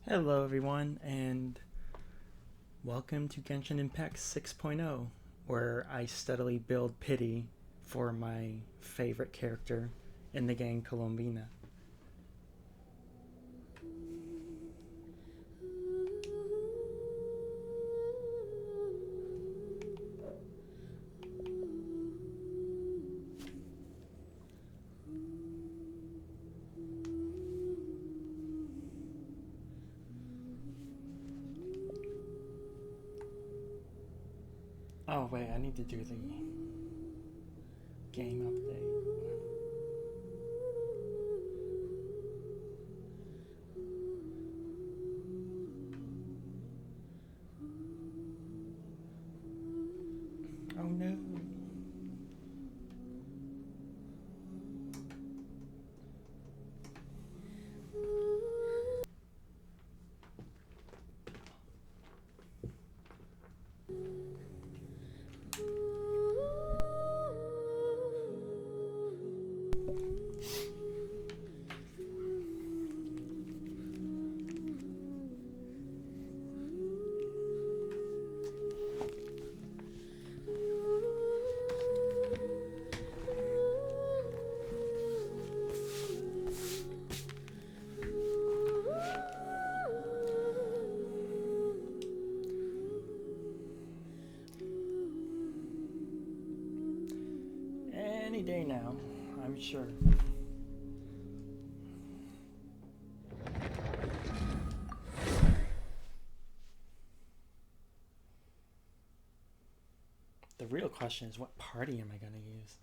Hello everyone, and welcome to Genshin Impact 6.0, where I steadily build pity for my favorite character in the gang, Colombina. Oh wait, I need to do the game update. Oh no. Any day now, I'm sure. The real question is, what party am I going to use?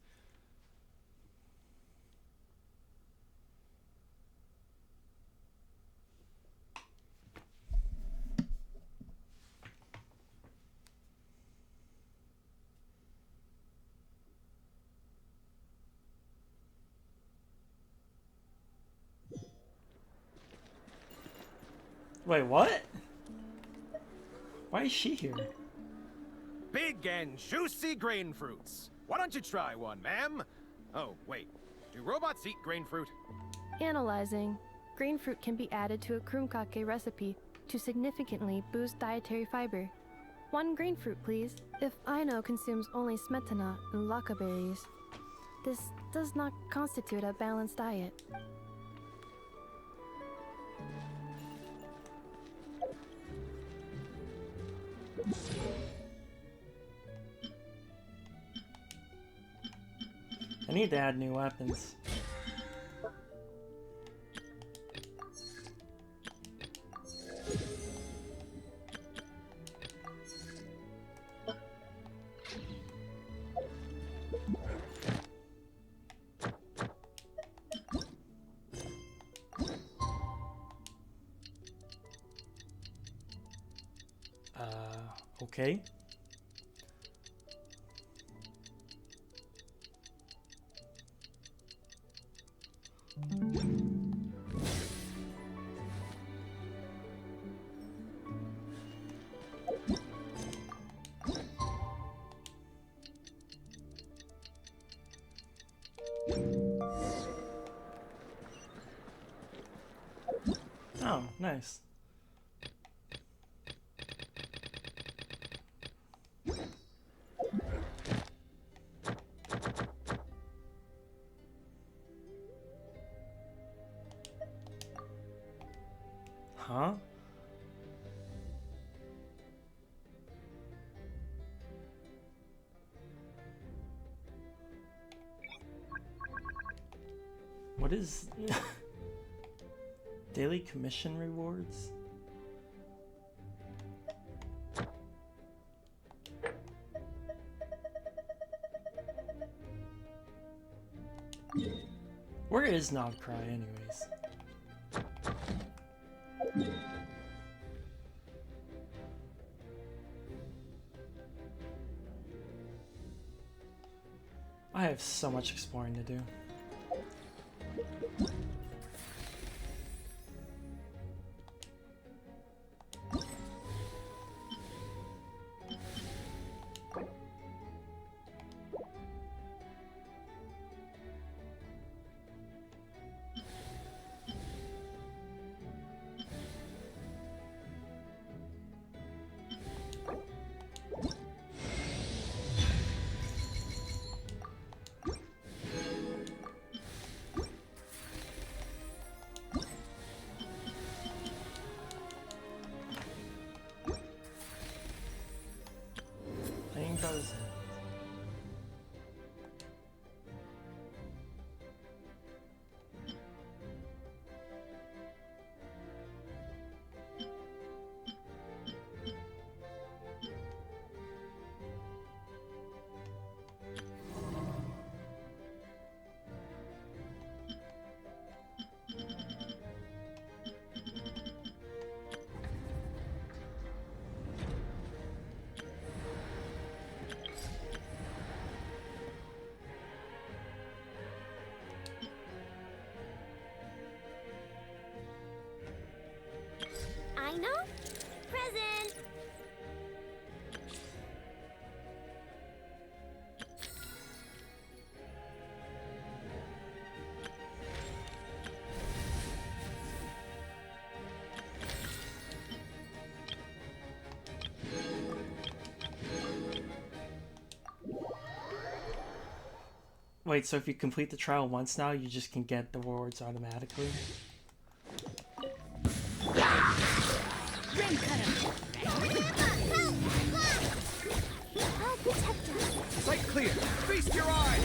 Wait, what? Why is she here? Big and juicy grain fruits. Why don't you try one, ma'am? Oh, wait. Do robots eat grain fruit? Analyzing. Grain fruit can be added to a krumkake recipe to significantly boost dietary fiber. One grain fruit, please. If Aino consumes only smetana and laka berries, this does not constitute a balanced diet. I need to add new weapons. Okay. Oh, nice. Huh? What is daily commission rewards? Where is Krai anyways? I have so much exploring to do. Rhino? Present! Wait, so if you complete the trial once now, you just can get the rewards automatically? Ring cutter! I'll protect us! Sight clear! Feast your eyes!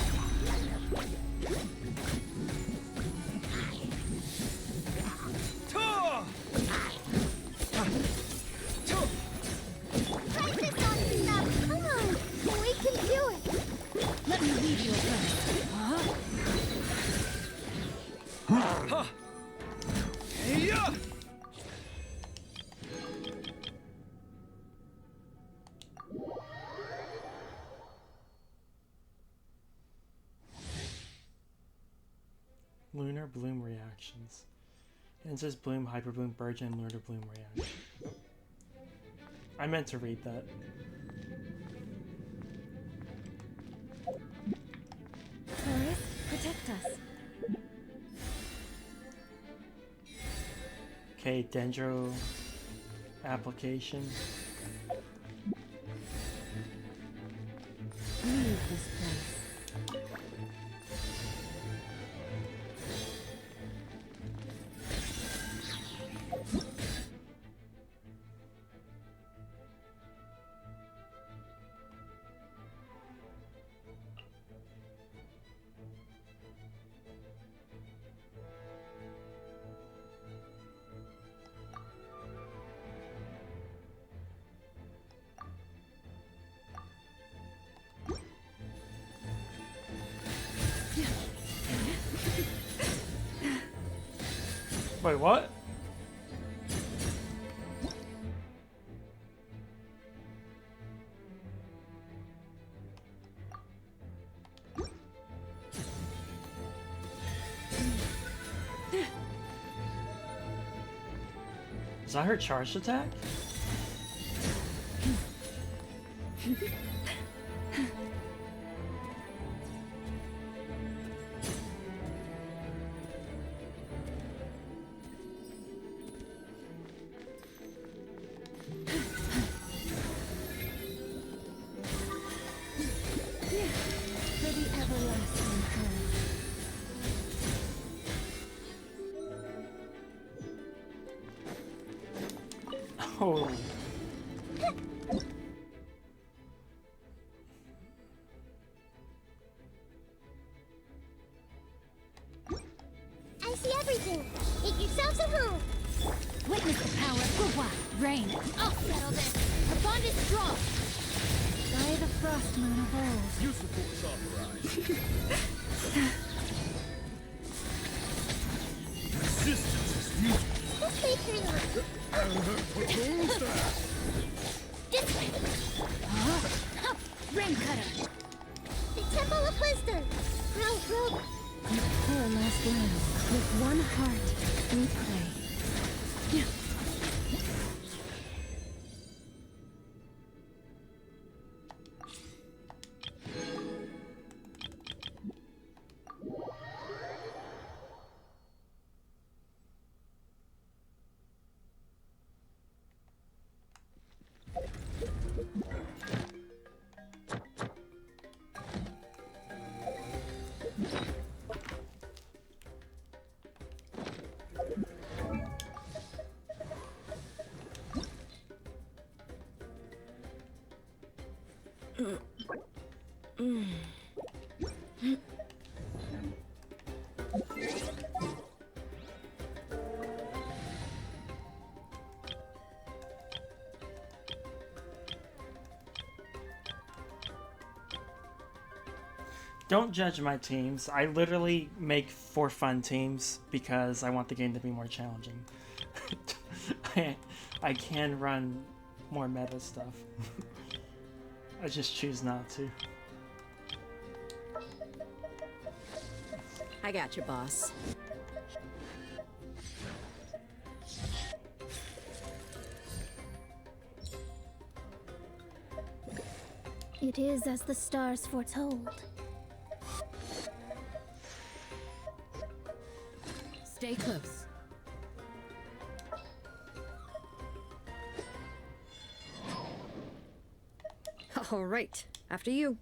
Tuh! Tuh! Practice on yourself! Come on! We can do it! Let me lead you first. Huh! Yeah! Lunar Bloom reactions. Incense Bloom, Hyper Bloom, Burgeon, Lunar Bloom reaction. I meant to read that. Taurus, protect us. Okay, Dendro application. Leave this place. Wait, what? Is that her charged attack? For the everlasting curse. Oh. I see everything. Make yourselves at home. Witness the power of Gua. Rain. I'll settle this. Our bond is strong. By the frost moon of old. Use the force authorized. Resistance is futile. Okay, Krai. This way. Rain cutter. The Temple of Wisdom. Grow. Our poor last land. With one heart, we pray. Don't judge my teams. I literally make for fun teams because I want the game to be more challenging. I can run more meta stuff. I just choose not to. I got you, boss. It is as the stars foretold. Stay close. All right, after you.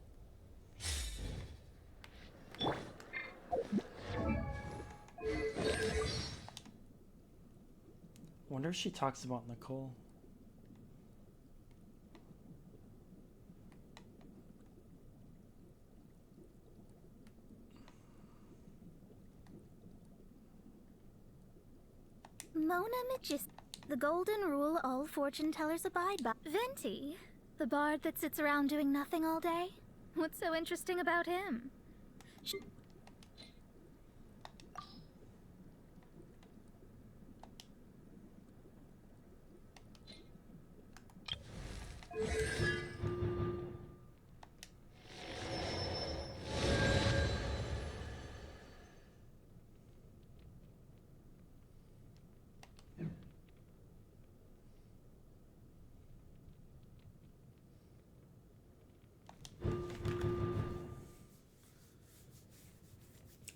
Wonder if she talks about Nicole. Mona Magis, the golden rule all fortune tellers abide by. Venti, the bard that sits around doing nothing all day. What's so interesting about him?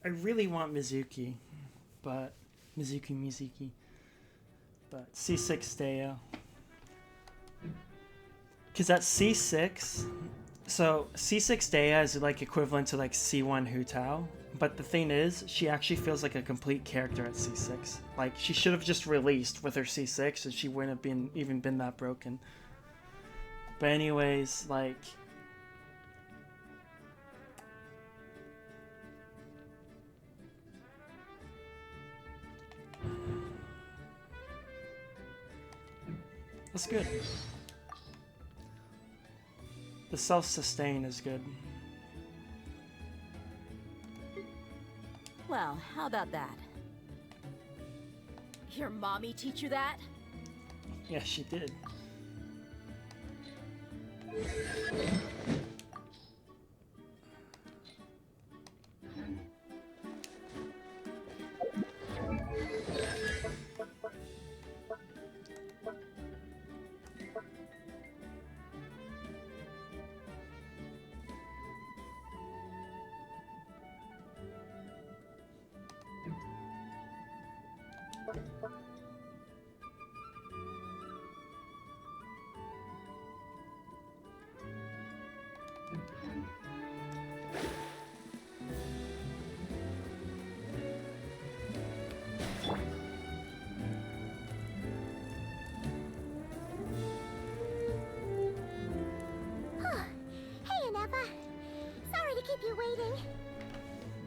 I really want Mizuki, but Mizuki, but C6 Deo. Because at C6, so C6 Dea is like equivalent to like C1 Hu Tao, but the thing is, she actually feels like a complete character at C6. Like, she should have just released with her C6 and she wouldn't have even been that broken. But anyways, like... That's good. The self-sustain is good. Well, how about that? Your mommy teach you that? Yeah, she did.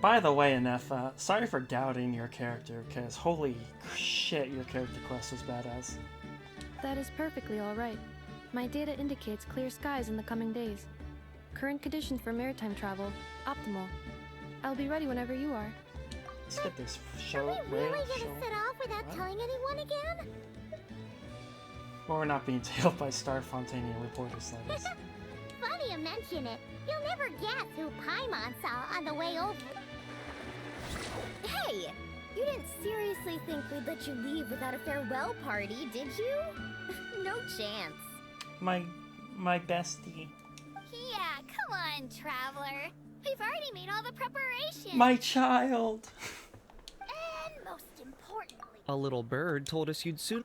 By the way, Anefa, sorry for doubting your character, because holy shit, your character quest was badass. That is perfectly alright. My data indicates clear skies in the coming days. Current conditions for maritime travel, optimal. I'll be ready whenever you are. Let's get this show. Are we really gonna set off without telling anyone again? Well, we're not being tailed by Star Fontanian reporters, that is. Funny you mention it. You'll never guess who Paimon saw on the way over. Hey! You didn't seriously think we'd let you leave without a farewell party, did you? No chance. My bestie. Yeah, come on, Traveler. We've already made all the preparations. My child! And most importantly... A little bird told us you'd soon...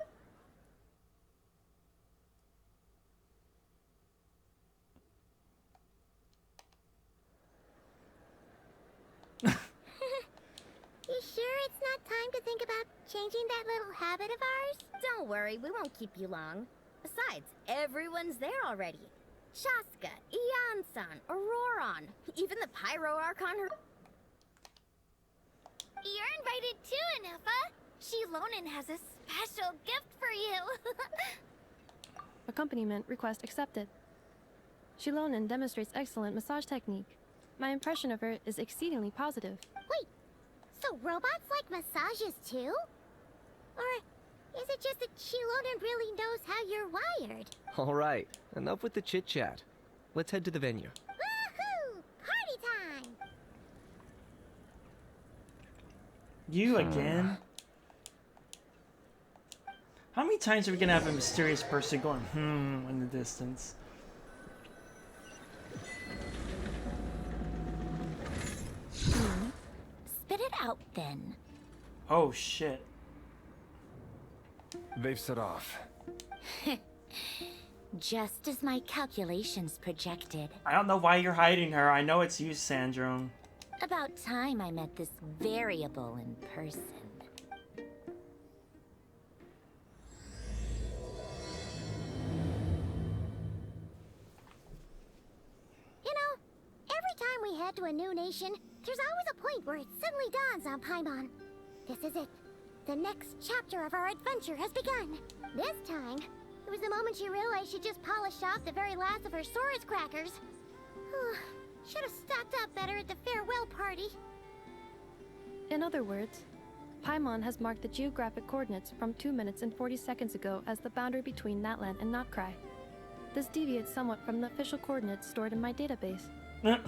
You sure it's not time to think about changing that little habit of ours? Don't worry, we won't keep you long. Besides, everyone's there already. Shaska, Ian-san, Auroron, even the Pyro Archon. You're invited too, Anefa. Shilonen has a special gift for you. Accompaniment request accepted. Shilonen demonstrates excellent massage technique. My impression of her is exceedingly positive. Wait, so robots like massages too? Or is it just that Shilonen really knows how you're wired? All right, enough with the chit-chat. Let's head to the venue. Woohoo! Party time! You again? How many times are we gonna have a mysterious person going, in the distance? head out then. Oh shit. They've set off. Just as my calculations projected. I don't know why you're hiding her. I know it's you, Sandrone. About time I met this variable in person. You know, every time we head to a new nation, there's always a point where it suddenly dawns on Paimon. This is it. The next chapter of our adventure has begun. This time, it was the moment she realized she just polished off the very last of her Saurus crackers. Should have stocked up better at the farewell party. In other words, Paimon has marked the geographic coordinates from 2 minutes and 40 seconds ago as the boundary between Natlan and Krai. This deviates somewhat from the official coordinates stored in my database. Paimon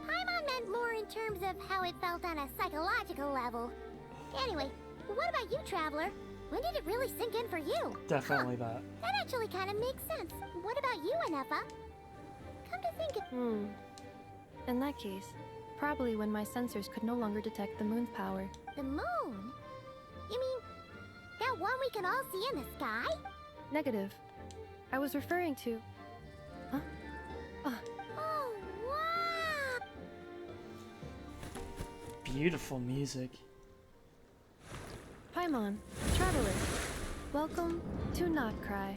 meant more in terms of how it felt on a psychological level. Anyway, what about you, Traveler? When did it really sink in for you? Definitely that. That actually kind of makes sense. What about you, Anefa? Come to think of... In that case, probably when my sensors could no longer detect the moon's power. The moon? You mean that one we can all see in the sky? Negative. I was referring to... Huh? Oh, wow! Beautiful music. Paimon, Traveler, welcome to Krai.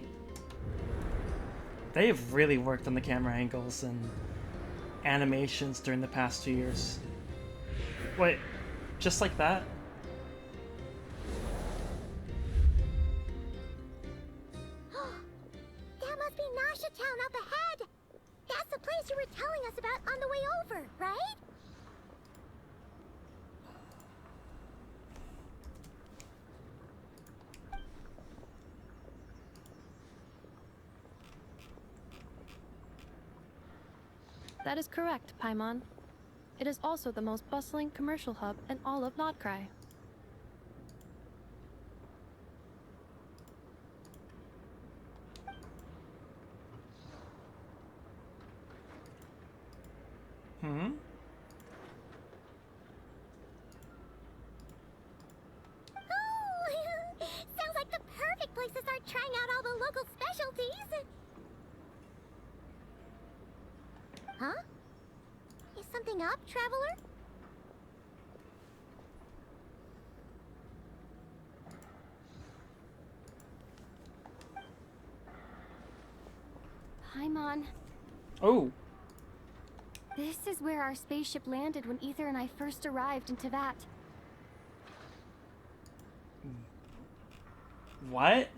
They have really worked on the camera angles and animations during the past 2 years. Wait, just like that? That must be Nasha Town up ahead! That's the place you were telling us about on the way over, right? That is correct, Paimon. It is also the most bustling commercial hub in all of Krai. Sounds like the perfect place to start trying out all the local specialties. Huh? Is something up, Traveler? Paimon, Oh, this is where our spaceship landed when Ether and I first arrived in Tevat. what?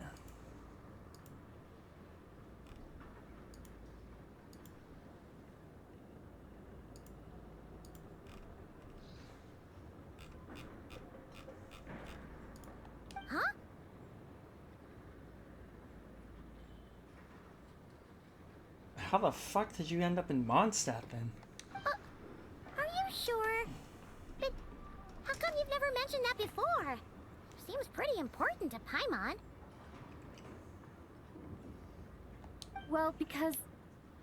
Huh? How the fuck did you end up in Mondstadt then? Are you sure? But how come you've never mentioned that before? Seems pretty important to Paimon. Well, because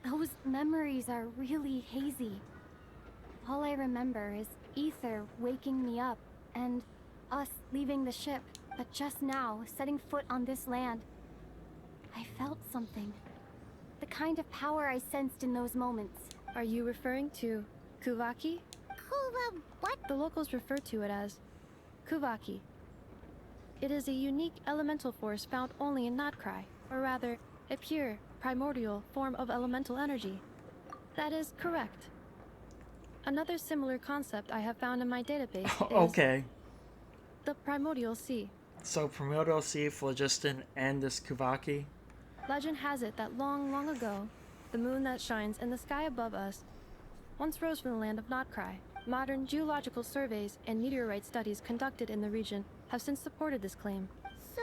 those memories are really hazy. All I remember is Ether waking me up and us leaving the ship, but just now, setting foot on this land, I felt something. The kind of power I sensed in those moments. Are you referring to Kuvaki? What? The locals refer to it as Kuvaki. It is a unique elemental force found only in Krai, or rather, a pure, primordial form of elemental energy. That is correct. Another similar concept I have found in my database is Okay. the primordial sea. So Primordial Sea, Phlogiston, and this Kuvaki? Legend has it that long, long ago, the moon that shines in the sky above us once rose from the land of Krai. Modern geological surveys and meteorite studies conducted in the region have since supported this claim. So,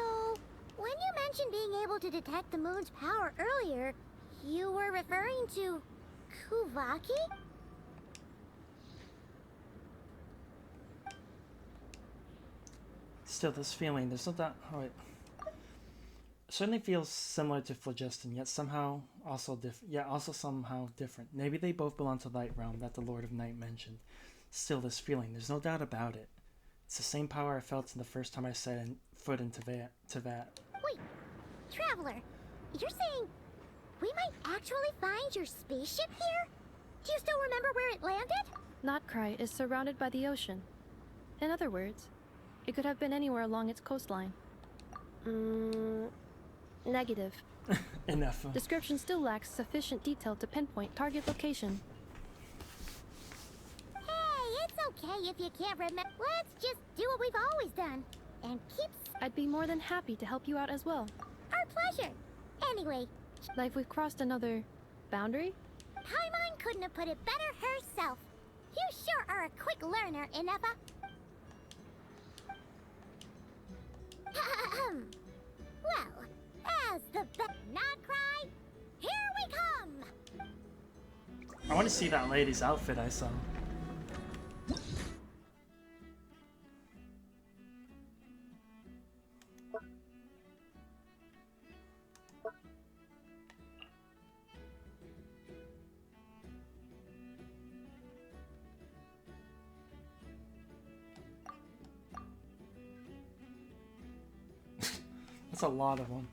when you mentioned being able to detect the moon's power earlier, you were referring to Kuvaki? Still, this feeling, there's no doubt. Oh, wait. Certainly feels similar to Phlogiston, yet somehow also somehow different. Maybe they both belong to Light Realm that the Lord of Night mentioned. still this feeling. There's no doubt about it. It's the same power I felt the first time I set foot into Vat. Wait, Traveler, you're saying we might actually find your spaceship here? Do you still remember where it landed? Not Krai is surrounded by the ocean. In other words, it could have been anywhere along its coastline. Negative. Enough. Description still lacks sufficient detail to pinpoint target location. Hey, it's okay if you can't remember. Let's just do what we've always done and keep. I'd be more than happy to help you out as well. Our pleasure. Anyway, Like we've crossed another boundary? Paimon couldn't have put it better herself. You sure are a quick learner, Inefa. Well, as the not cry, here we come. I want to see that lady's outfit I saw. That's a lot of them.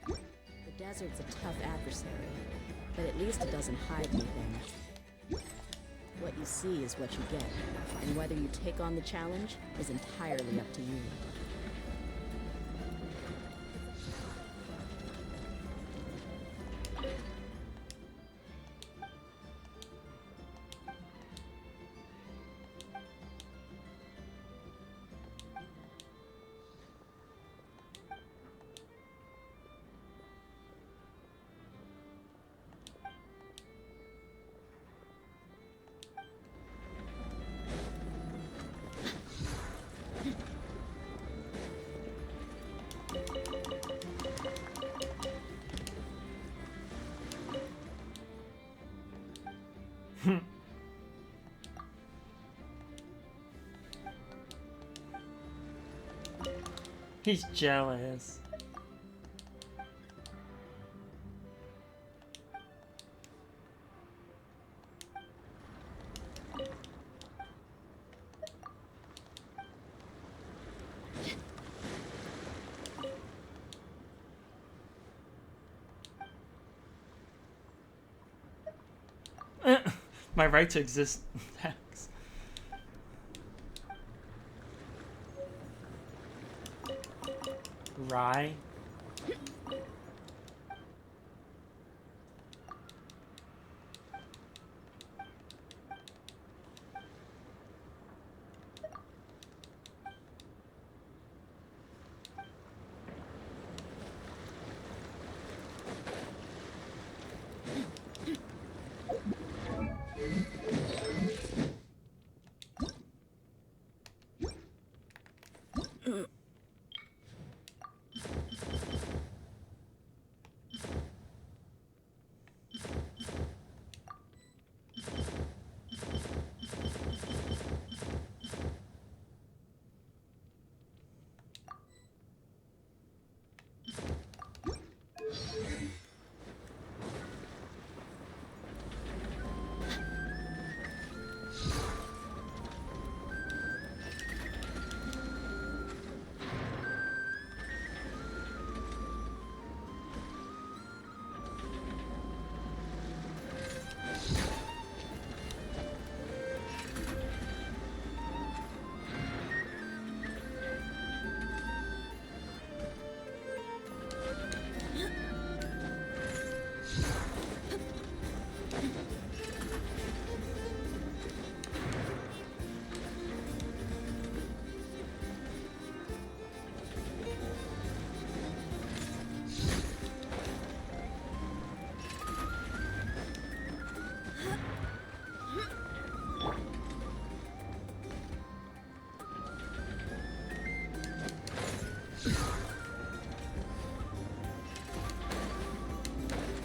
The desert's a tough adversary, but at least it doesn't hide anything. What you see is what you get, and whether you take on the challenge is entirely up to you. He's jealous. My right to exist. Thanks. Rye.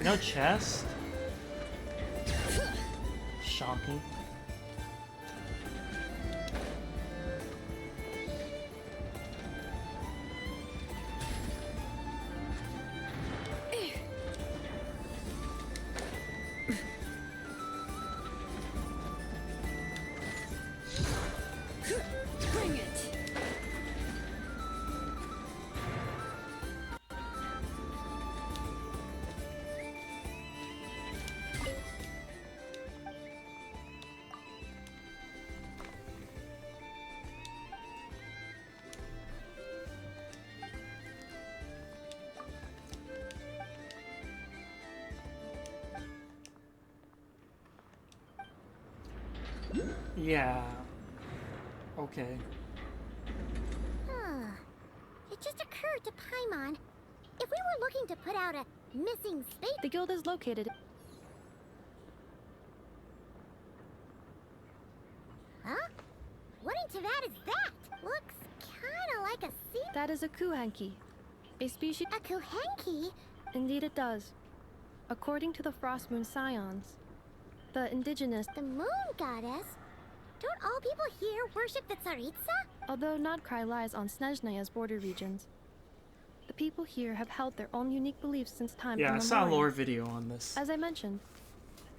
No chest? shocking. Bring it! Yeah. Okay. It just occurred to Paimon. If we were looking to put out a missing space... The guild is located. Huh? What into that is that? Looks kinda like a sea... That is a kuhanki, a species. A kuhenki? Indeed, it does. According to the Frost Moon Scions, the indigenous, The moon goddess? Don't all people here worship the Tsaritsa? although not Krai lies on Snezhnaya's border regions, the people here have held their own unique beliefs since time Yeah, I immemorial. saw a lore video on this. As I mentioned,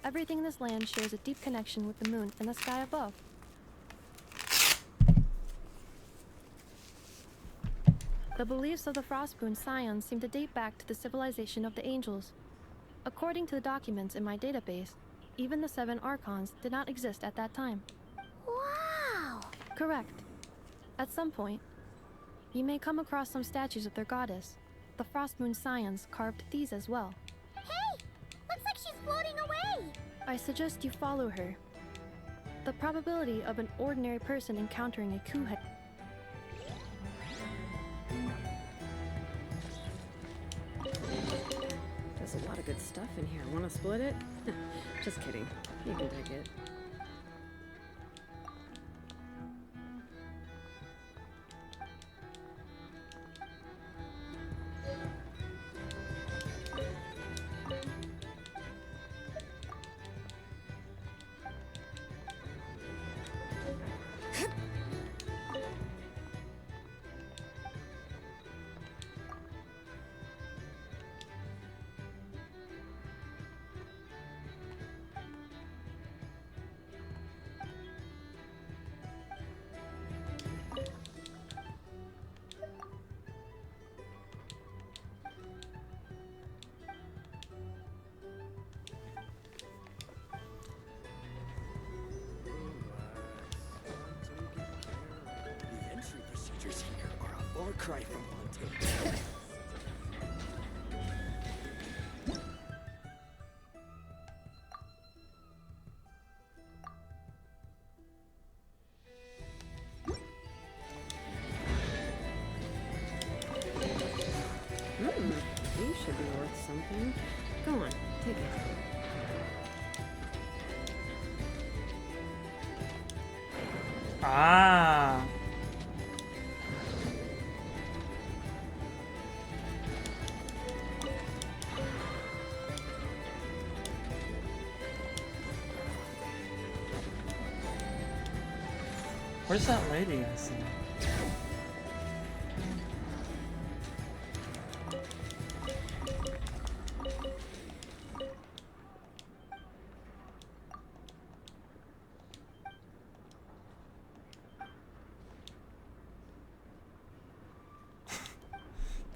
everything in this land shares a deep connection with the moon and the sky above. The beliefs of the Frostmoon Scions seem to date back to the civilization of the angels. According to the documents in my database, even the 7 Archons did not exist at that time. Wow! Correct. At some point, you may come across some statues of their goddess. The Frostmoon Scions carved these as well. Hey! Looks like she's floating away! I suggest you follow her. The probability of an ordinary person encountering a kuhen. There's a lot of good stuff in here. Want to split it? Just kidding. You can take it. The entry procedures here are a far cry from Fontaine. These should be worth something. Go on, take it. Ah. Where's that lady I see?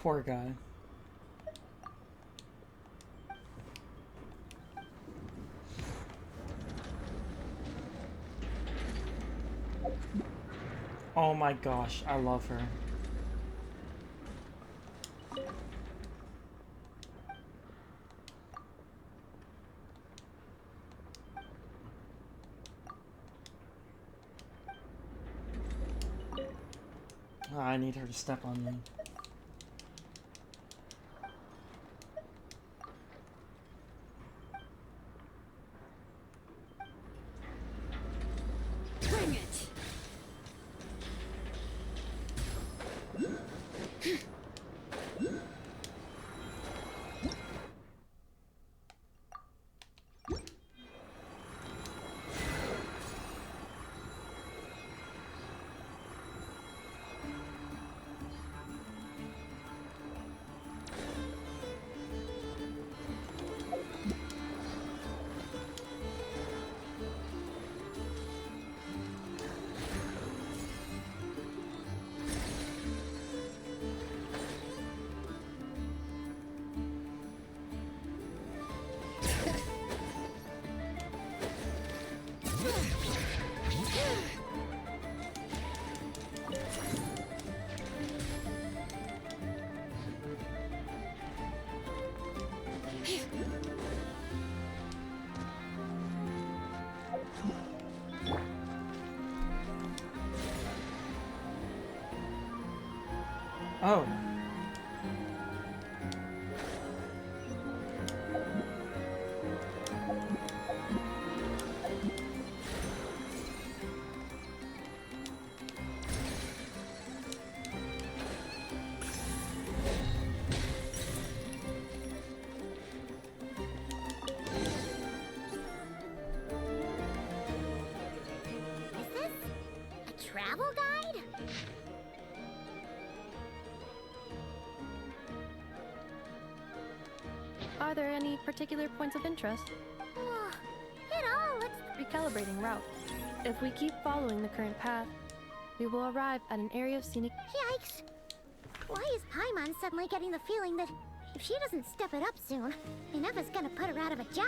Poor guy. Oh my gosh, I love her. I need her to step on me. Bring it! Oh. Is this a travel guide? Are there any particular points of interest? It all looks... Recalibrating route. If we keep following the current path, we will arrive at an area of scenic... Yikes! Why is Paimon suddenly getting the feeling that if she doesn't step it up soon, Minerva's gonna put her out of a job?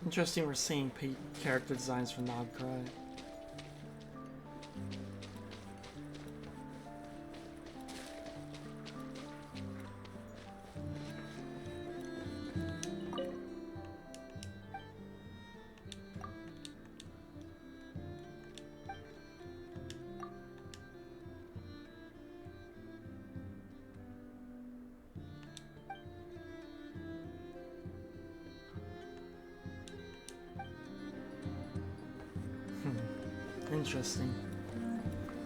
Interesting, we're seeing character designs for Krai. Interesting.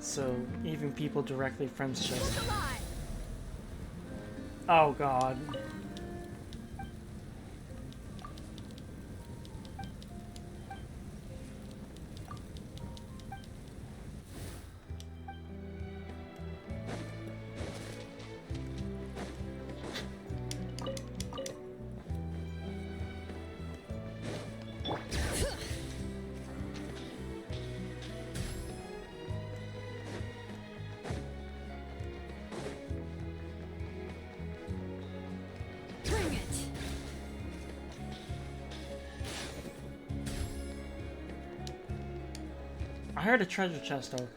So, even people directly friends just... Oh god. I heard a treasure chest open.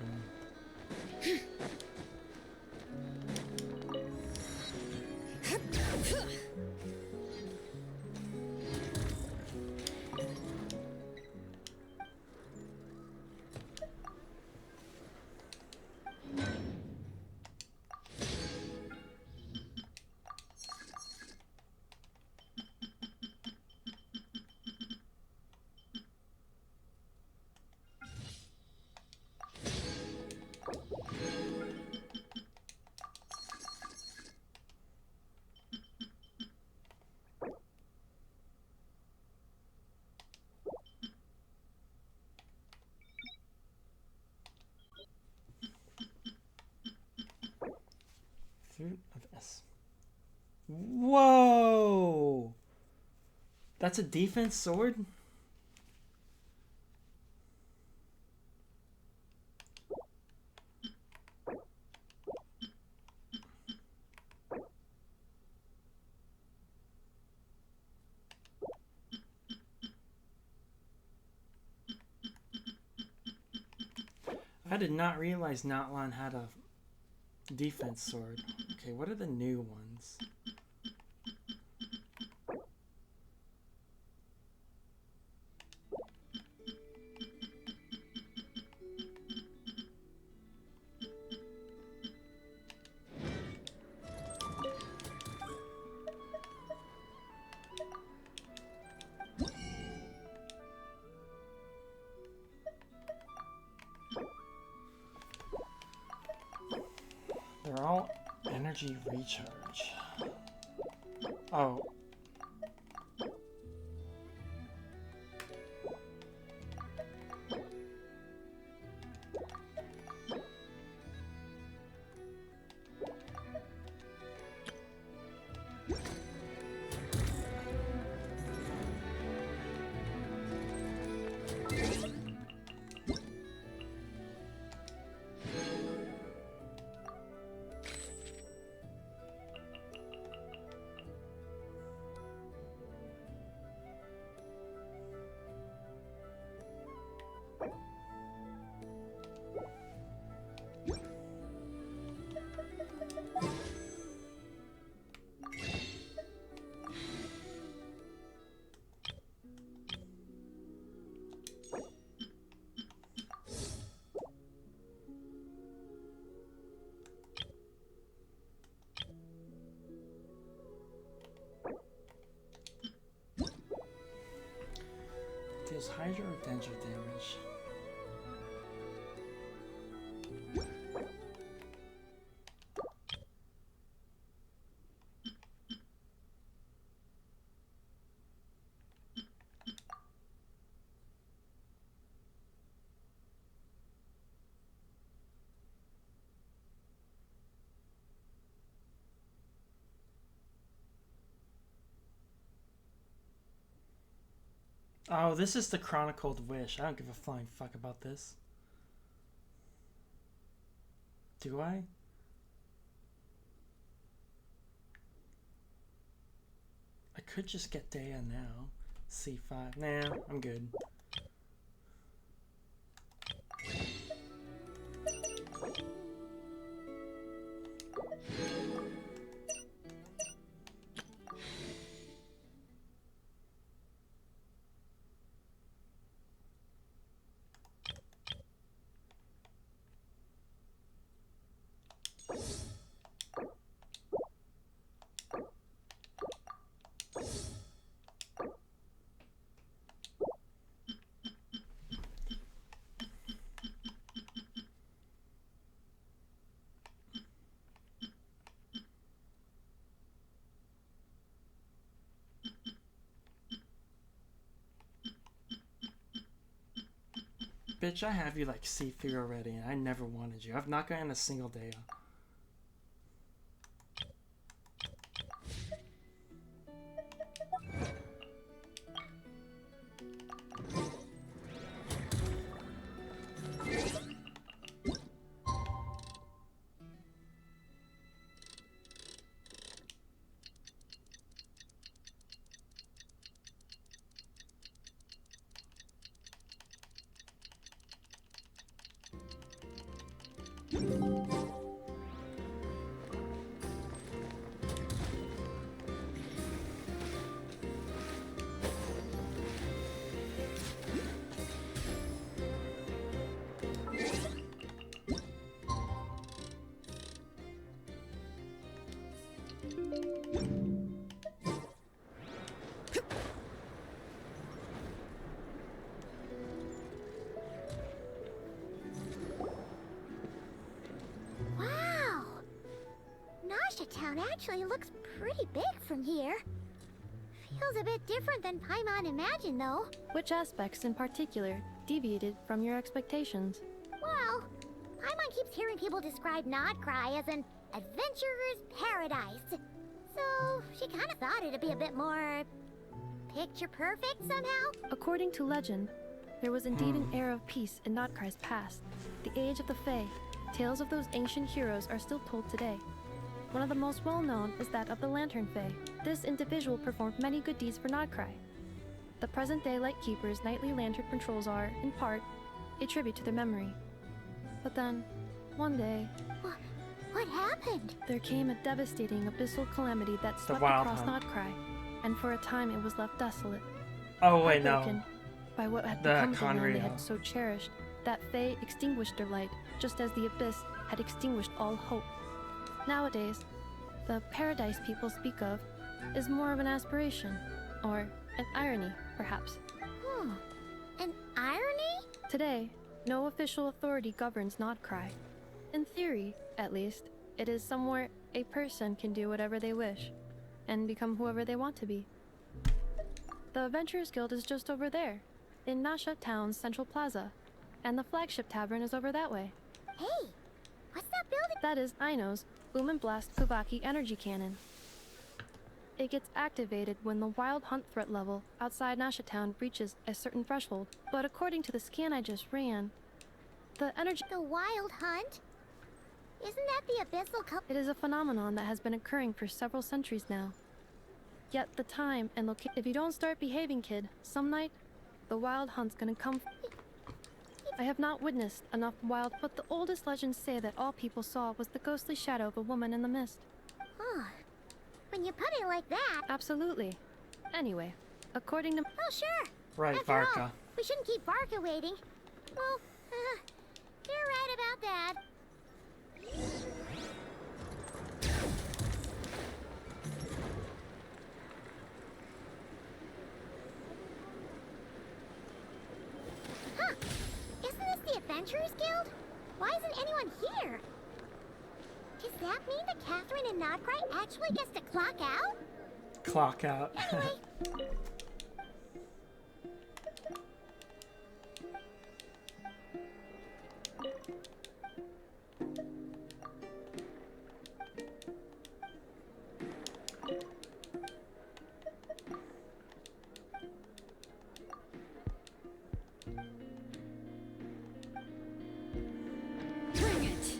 Fruit of S. Whoa! That's a defense sword? I did not realize Natlan had a defense sword. Okay, what are the new ones? They're all energy recharge. Oh. Deals Hydro or Danger damage. Oh, this is the Chronicled Wish. I don't give a flying fuck about this. Do I? I could just get Dea now. C5. Nah, I'm good. Bitch, I have you like C3 already, and I never wanted you. I've not gotten a single day off. Town actually looks pretty big from here. Feels a bit different than Paimon imagined, though. Which aspects in particular deviated from your expectations? Well, Paimon keeps hearing people describe Krai as an adventurer's paradise. So she kind of thought it'd be a bit more picture perfect somehow. According to legend, there was indeed an era of peace in Krai's past, the age of the Fae. Tales of those ancient heroes are still told today. One of the most well-known is that of the Lantern Fae. This individual performed many good deeds for Krai. The present-day Lightkeeper's nightly lantern patrols are, in part, a tribute to their memory. But then, one day... What happened? There came a devastating abyssal calamity that swept across Krai, and for a time it was left desolate. Oh wait, no. By what had become the land they had so cherished, that Fae extinguished their light, just as the abyss had extinguished all hope. Nowadays, the paradise people speak of is more of an aspiration, or an irony, perhaps. An irony? Today, no official authority governs Krai. In theory, at least, it is somewhere a person can do whatever they wish, and become whoever they want to be. The Adventurers Guild is just over there, in Nasha Town's central plaza, and the flagship tavern is over that way. Hey, what's that building? That is Aino's Boom and Blast Kuvaki energy cannon. It gets activated when the wild hunt threat level outside Nasha Town reaches a certain threshold, but according to the scan I just ran, the wild hunt? Isn't that the abyssal It is a phenomenon that has been occurring for several centuries now. Yet the time and location... If you don't start behaving, kid, some night, the wild hunt's gonna come... I have not witnessed enough wild, but the oldest legends say that all people saw was the ghostly shadow of a woman in the mist. When you put it like that... Absolutely. Anyway, according to... Oh, sure. Right, After Varka. all, we shouldn't keep Varka waiting. Well, you're right about that. Adventurers Guild? Why isn't anyone here? Does that mean that Catherine and Krai actually gets to clock out? Clock out. Anyway. Bring it!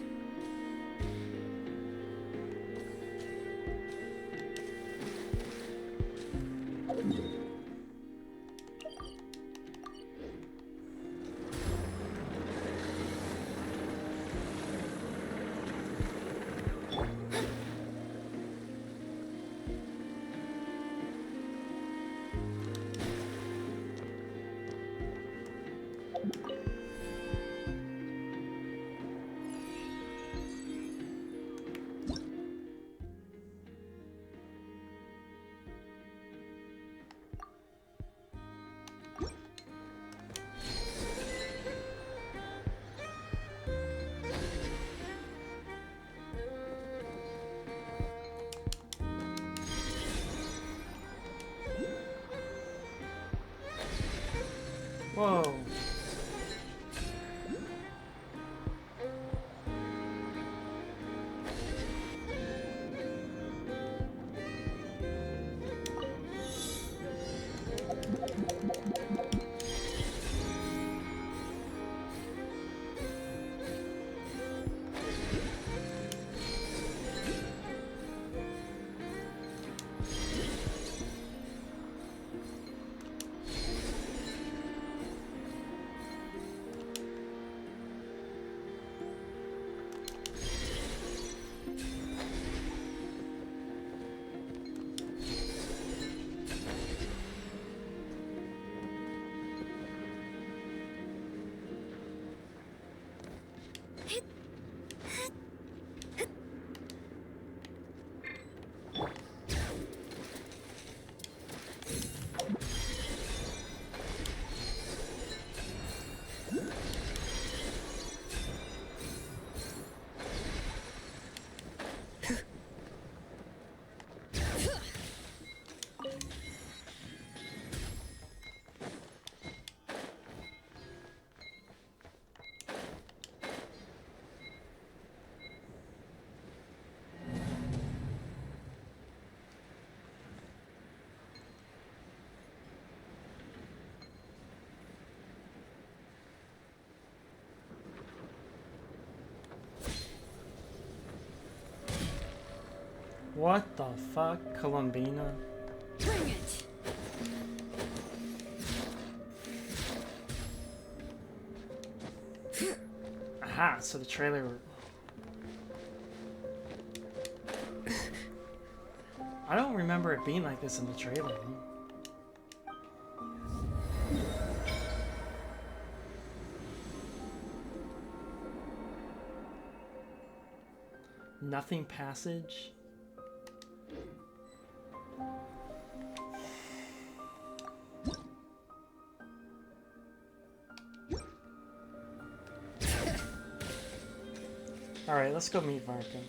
Whoa. What the fuck, Columbina? Bring it! Aha, so the trailer... I don't remember it being like this in the trailer. Nothing passage? Alright, let's go meet Varkin.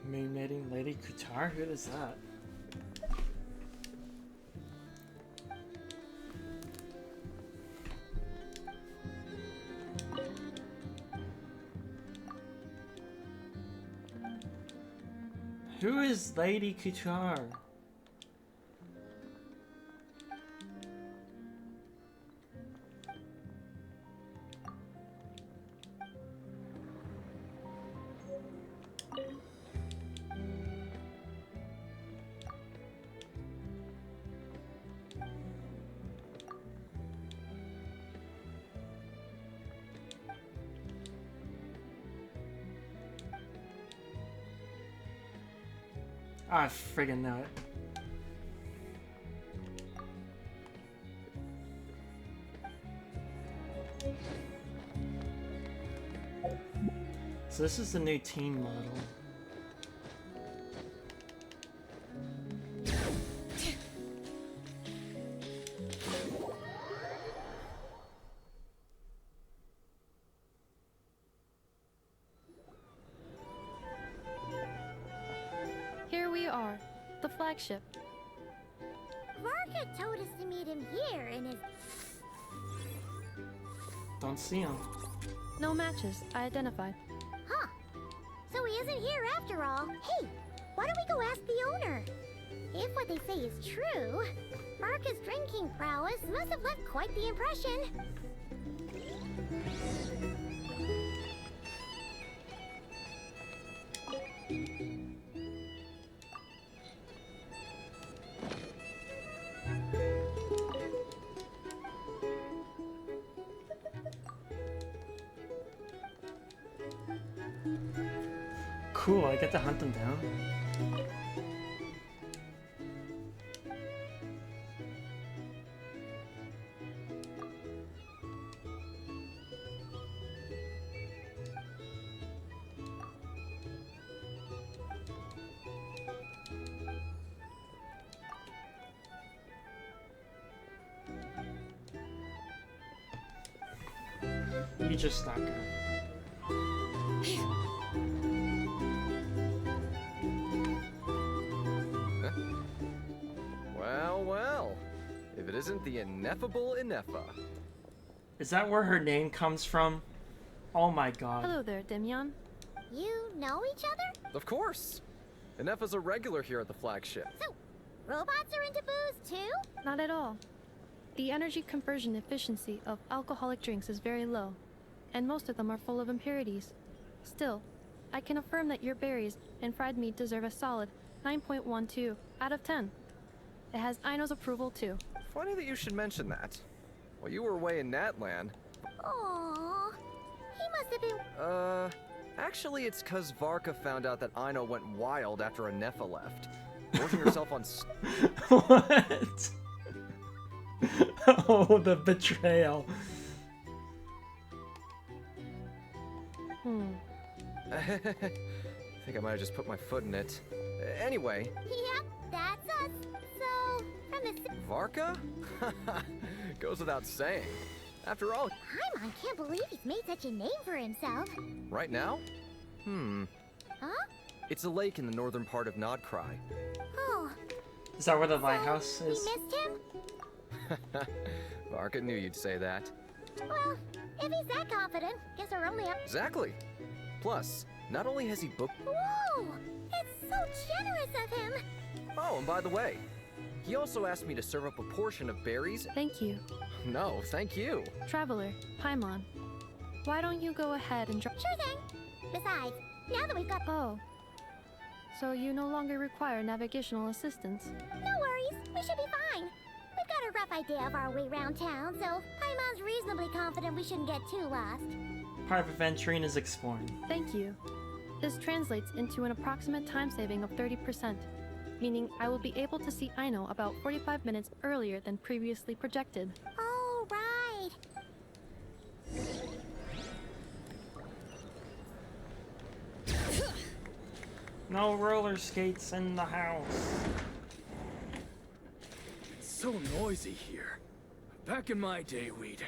Moon Mating Lady Kutar? Who is that? Who is Lady Kutar? I friggin' know it. So this is the new team model. Here we are, the flagship. Varka told us to meet him here in his... Don't see him. No matches, I identified. Huh. So he isn't here after all. Hey, why don't we go ask the owner? If what they say is true, Varka's drinking prowess must have left quite the impression. Cool, I get to hunt them down. You just stop her. Well, well. If it isn't the ineffable Ineffa. Is that where her name comes from? Oh my god. Hello there, Demyon. You know each other? Of course. Ineffa's a regular here at the flagship. So, robots are into booze too? Not at all. The energy conversion efficiency of alcoholic drinks is very low, and most of them are full of impurities. Still, I can affirm that your berries and fried meat deserve a solid 9.12 out of 10. It has Aino's approval too. Funny that you should mention that. While you were away in Natlan. Aww. He must have been... Actually it's 'cause Varka found out that Aino went wild after Ineffa left. Forcing herself on... What? Oh, the betrayal. I think I might have just put my foot in it. Anyway. Yep, that's us. So, from the... Varka? Goes without saying. After all... Paimon can't believe he's made such a name for himself. Right now? Huh? It's a lake in the northern part of Krai. Oh. Is that where the lighthouse We is? missed him? Varka knew you'd say that. Well, if he's that confident, guess we're only up... Exactly. Plus, not only has he booked... Whoa! It's so generous of him! Oh, and by the way, he also asked me to serve up a portion of berries. Thank you. No, thank you. Traveler, Paimon, why don't you go ahead and drop... Sure thing. Besides, now that we've got... Oh. So you no longer require navigational assistance. No worries, we should be fine. We've got a rough idea of our way around town, so Paimon's reasonably confident we shouldn't get too lost. Part of adventuring is exploring. Thank you. This translates into an approximate time saving of 30%, meaning I will be able to see Aino about 45 minutes earlier than previously projected. Oh, right. No roller skates in the house. It's so noisy here. Back in my day, we'd...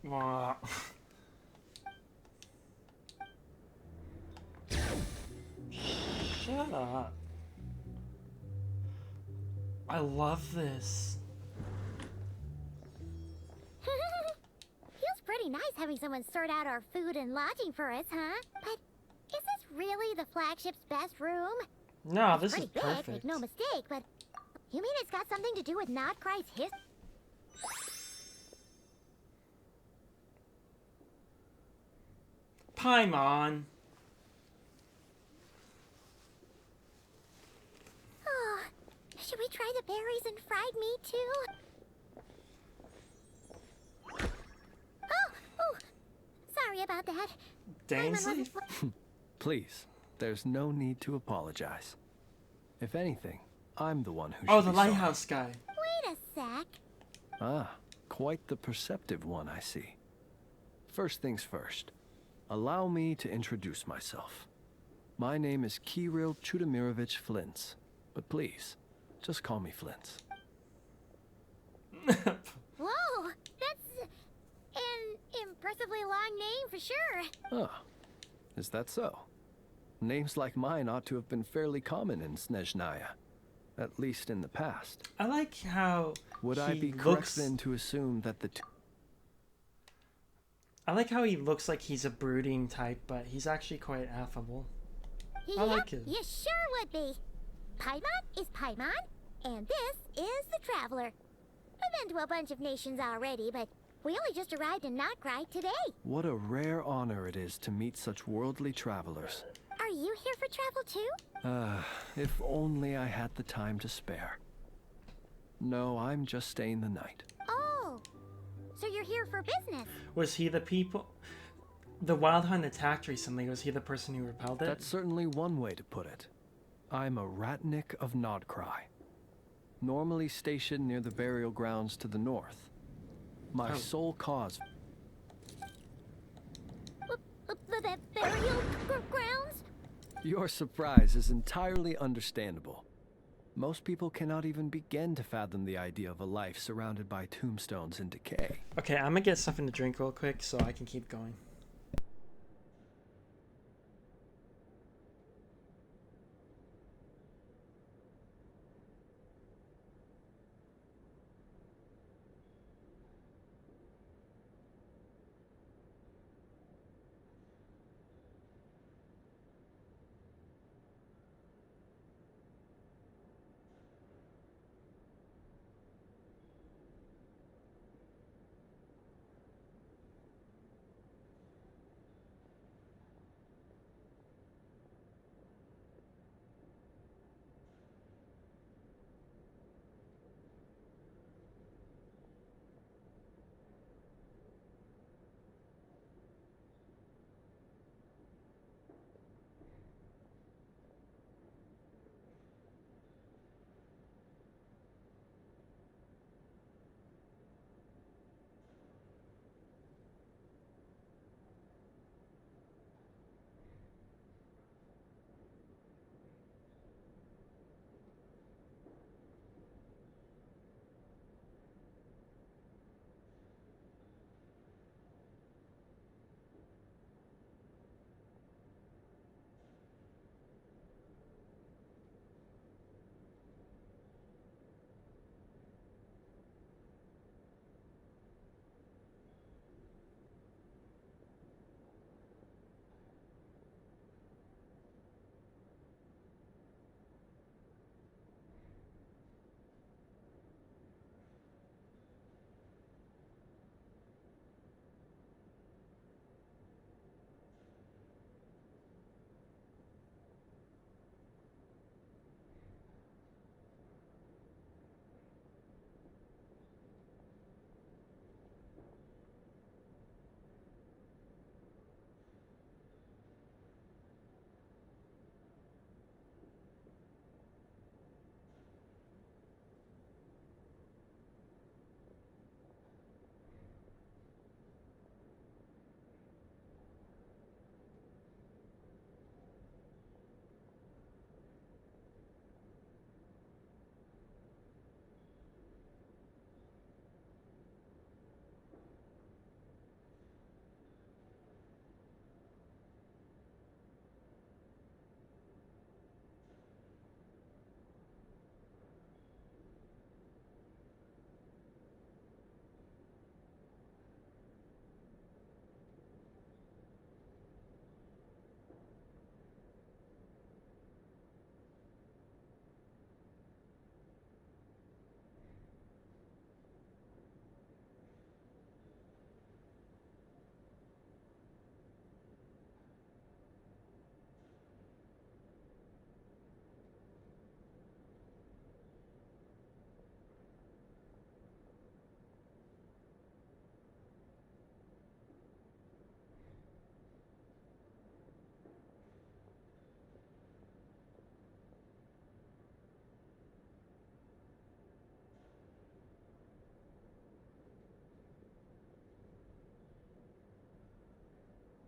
Wah. Shut up. I love this. Feels pretty nice having someone sort out our food and lodging for us, huh? But is this really the flagship's best room? No, this is Pretty big, perfect. make no mistake, but you mean it's got something to do with Krai's history? Paimon. Oh, should we try the berries and fried meat too? Oh, sorry about that. Dainsley? Please, there's no need to apologize. If anything, I'm the one who Oh, should the be sorry. lighthouse guy. Wait a sec. Ah, quite the perceptive one, I see. First things first, allow me to introduce myself. My name is Kirill Chudamirovich Flintz, but please, just call me Flintz. Whoa, that's an impressively long name for sure. Ah, is that so? Names like mine ought to have been fairly common in Snezhnaya, at least in the past. I like how Would I be correct looks... then to assume that the I like how he looks like he's a brooding type, but he's actually quite affable. I like it. You sure would be. Paimon is Paimon, and this is the Traveler. I've been to a bunch of nations already, but we only just arrived in Krai today. What a rare honor it is to meet such worldly travelers. Are you here for travel too? If only I had the time to spare. No, I'm just staying the night. Oh, so you're here for business? Was he the people... The Wild Hunt attacked recently. Was he the person who repelled it? That's certainly one way to put it. I'm a Ratnik of Krai, normally stationed near the burial grounds to the north. My sole cause... The burial grounds? Your surprise is entirely understandable. Most people cannot even begin to fathom the idea of a life surrounded by tombstones and decay. Okay, I'm gonna get something to drink real quick so I can keep going.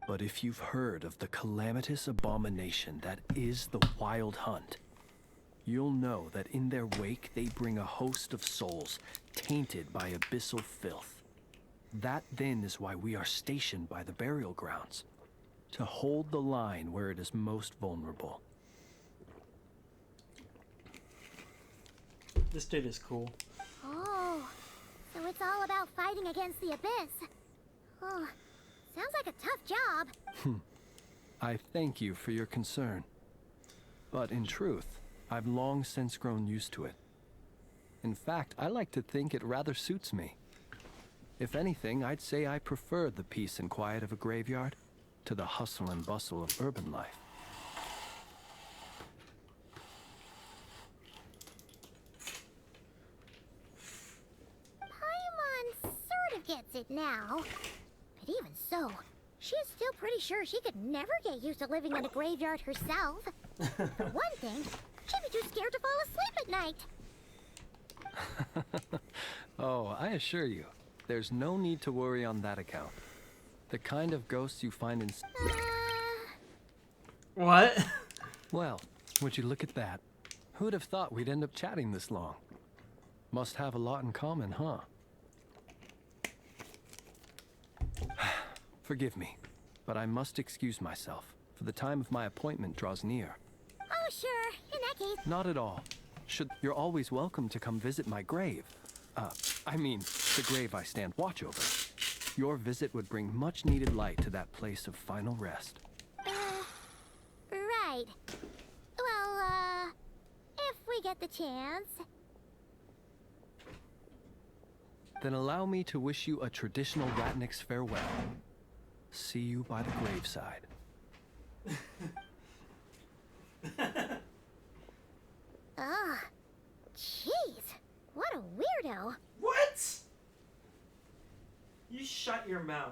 But if you've heard of the calamitous abomination that is the Wild Hunt, you'll know that in their wake they bring a host of souls tainted by abyssal filth. That then is why we are stationed by the burial grounds, to hold the line where it is most vulnerable. This dude is cool. Oh, so it's all about fighting against the abyss. Oh, sounds like a tough job. I thank you for your concern. But in truth, I've long since grown used to it. In fact, I like to think it rather suits me. If anything, I'd say I prefer the peace and quiet of a graveyard to the hustle and bustle of urban life. Paimon sort of gets it now. But even so, she is still pretty sure she could never get used to living in a graveyard herself. For one thing, she'd be too scared to fall asleep at night. Oh, I assure you, there's no need to worry on that account. The kind of ghosts you find in... What? Well, would you look at that? Who'd have thought we'd end up chatting this long? Must have a lot in common, huh? Forgive me, but I must excuse myself, for the time of my appointment draws near. Oh, sure. In that case... Not at all. You're always welcome to come visit my grave. I mean, the grave I stand watch over. Your visit would bring much needed light to that place of final rest. Right. Well, if we get the chance... Then allow me to wish you a traditional Ratnik's farewell. See you by the graveside. Ugh. Jeez. What a weirdo. What? You shut your mouth.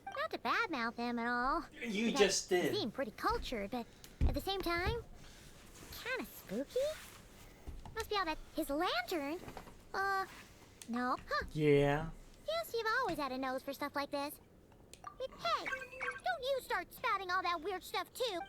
Not to badmouth him at all. You That just did. Seemed pretty cultured, but at the same time, kind of spooky. Must be all that his lantern. No. Huh. Yeah. Yes, you've always had a nose for stuff like this. Hey, don't you start spouting all that weird stuff too.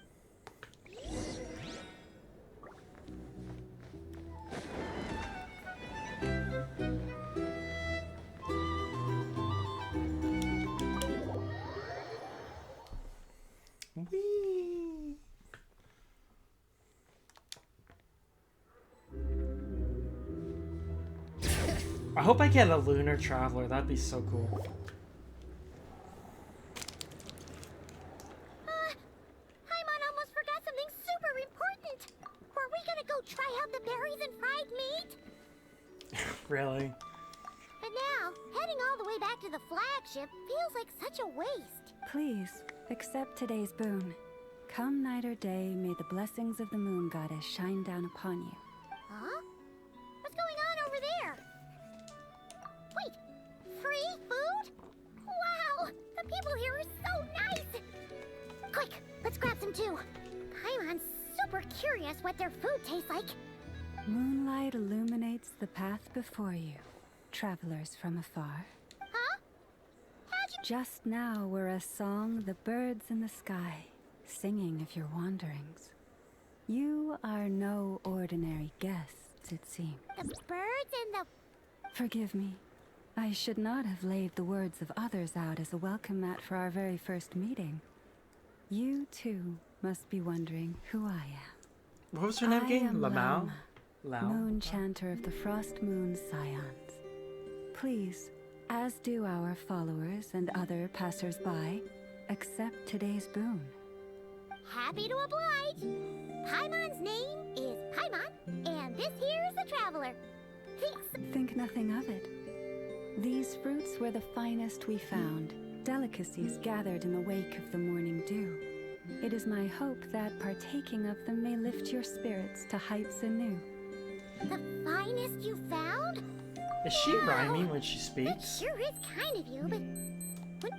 Whee! I hope I get a lunar traveler. That'd be so cool. Paimon almost forgot something super important. Were we gonna go try out the berries and fried meat? Really? But now, heading all the way back to the flagship feels like such a waste. Please, accept today's boon. Come night or day, may the blessings of the moon goddess shine down upon you. Huh? What's going on over there? Wait, free food? Wow, the people here are so nice! Quick, let's grab some too. Paimon's super curious what their food tastes like. Moonlight illuminates the path before you, travelers from afar. Huh? How'd you... Just now were a song the birds in the sky, singing of your wanderings. You are no ordinary guests, it seems. The birds and the... Forgive me. I should not have laid the words of others out as a welcome mat for our very first meeting. You, too, must be wondering who I am. What was her name I again? am Lamau? Lauma, Moon Chanter of the Frost Moon Scions. Please, as do our followers and other passers-by, accept today's boon. Happy to oblige. Paimon's name is Paimon, and this here is the traveler. Thanks. Think nothing of it. These fruits were the finest we found, delicacies gathered in the wake of the morning dew. It is my hope that partaking of them may lift your spirits to heights anew. The finest you found? Is she Wow. rhyming when she That speaks? sure is kind of you, but...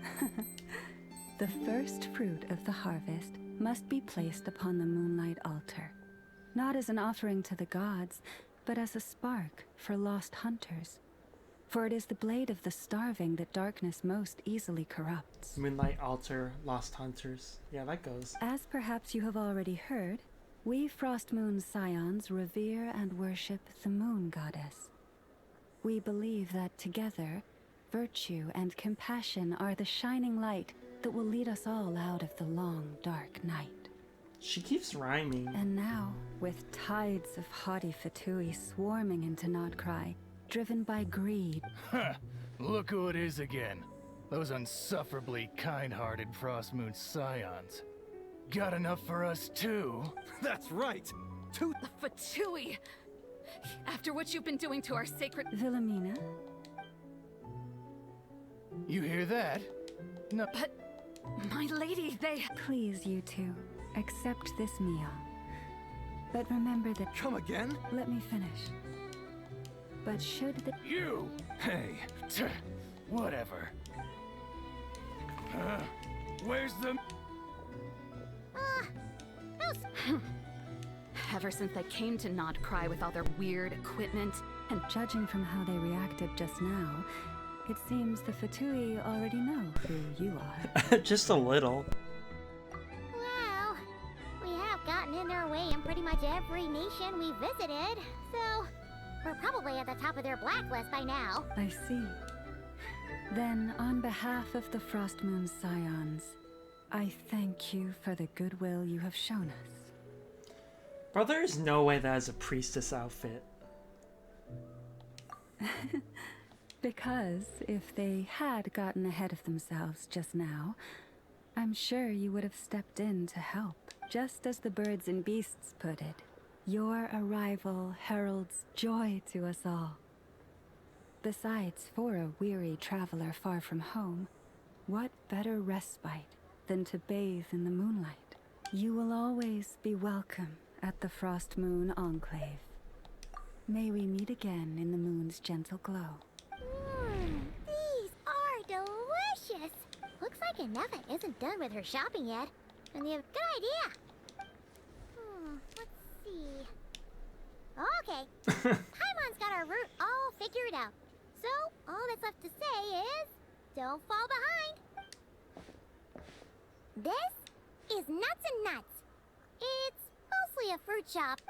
The first fruit of the harvest must be placed upon the moonlight altar, not as an offering to the gods, but as a spark for lost hunters. For it is the blade of the starving that darkness most easily corrupts. Moonlight Altar, Lost Hunters. Yeah, that goes. As perhaps you have already heard, we Frostmoon Scions revere and worship the Moon Goddess. We believe that together, virtue and compassion are the shining light that will lead us all out of the long, dark night. She keeps rhyming. And now, with tides of haughty Fatui swarming into Krai, driven by greed. Ha! Look who it is again. Those unsufferably kind-hearted Frostmoon Scions. Got enough for us too? That's right! Fatui! After what you've been doing to our sacred... Wilhelmina? You hear that? No. But... my lady, they... Please, you two, accept this meal. But remember that... Come again? Let me finish. But should the... You! Hey, whatever. Where's the... Ever since they came to Krai with all their weird equipment, and judging from how they reacted just now, it seems the Fatui already know who you are. Just a little. Well, we have gotten in their way in pretty much every nation we visited, so we're probably at the top of their blacklist by now. I see. Then, on behalf of the Frostmoon Scions, I thank you for the goodwill you have shown us. Bro, there is no way that is a priestess outfit. Because if they had gotten ahead of themselves just now, I'm sure you would have stepped in to help. Just as the birds and beasts put it, your arrival heralds joy to us all. Besides, for a weary traveler far from home, what better respite than to bathe in the moonlight? You will always be welcome at the Frostmoon Enclave. May we meet again in the moon's gentle glow. These are delicious! Looks like Inefa isn't done with her shopping yet. And you have a good idea. Let's see. Okay. Paimon's got our route all figured out. So, all that's left to say is, don't fall behind. This is Nuts and Nuts. It's mostly a fruit shop.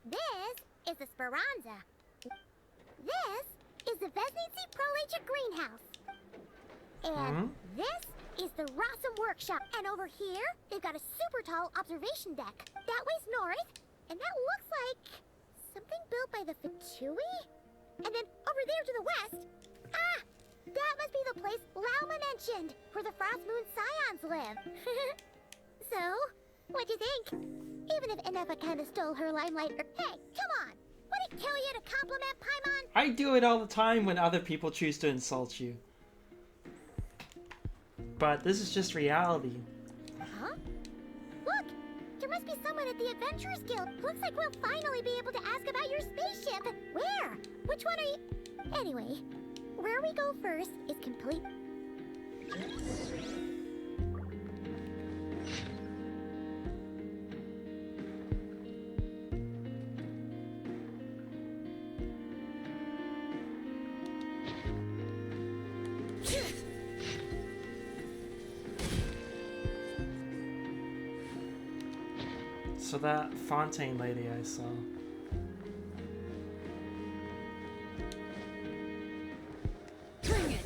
This is the Speranza. This is the Vesnici Prolicha Greenhouse. And this is the Rossum Workshop. And over here, they've got a super tall observation deck. That way's north, and that looks like something built by the Fatui? And then over there to the west, that must be the place Lauma mentioned, where the Frostmoon Scions live. So, what'd you think? Even if Inefa kinda stole her limelight, hey, come on! Would it kill you to compliment Paimon? I do it all the time when other people choose to insult you. But this is just reality. Huh? Look! There must be someone at the Adventurers Guild. Looks like we'll finally be able to ask about your spaceship. Where? Which one are you... Anyway, where we go first is complete... So that Fontaine lady I saw. bring it!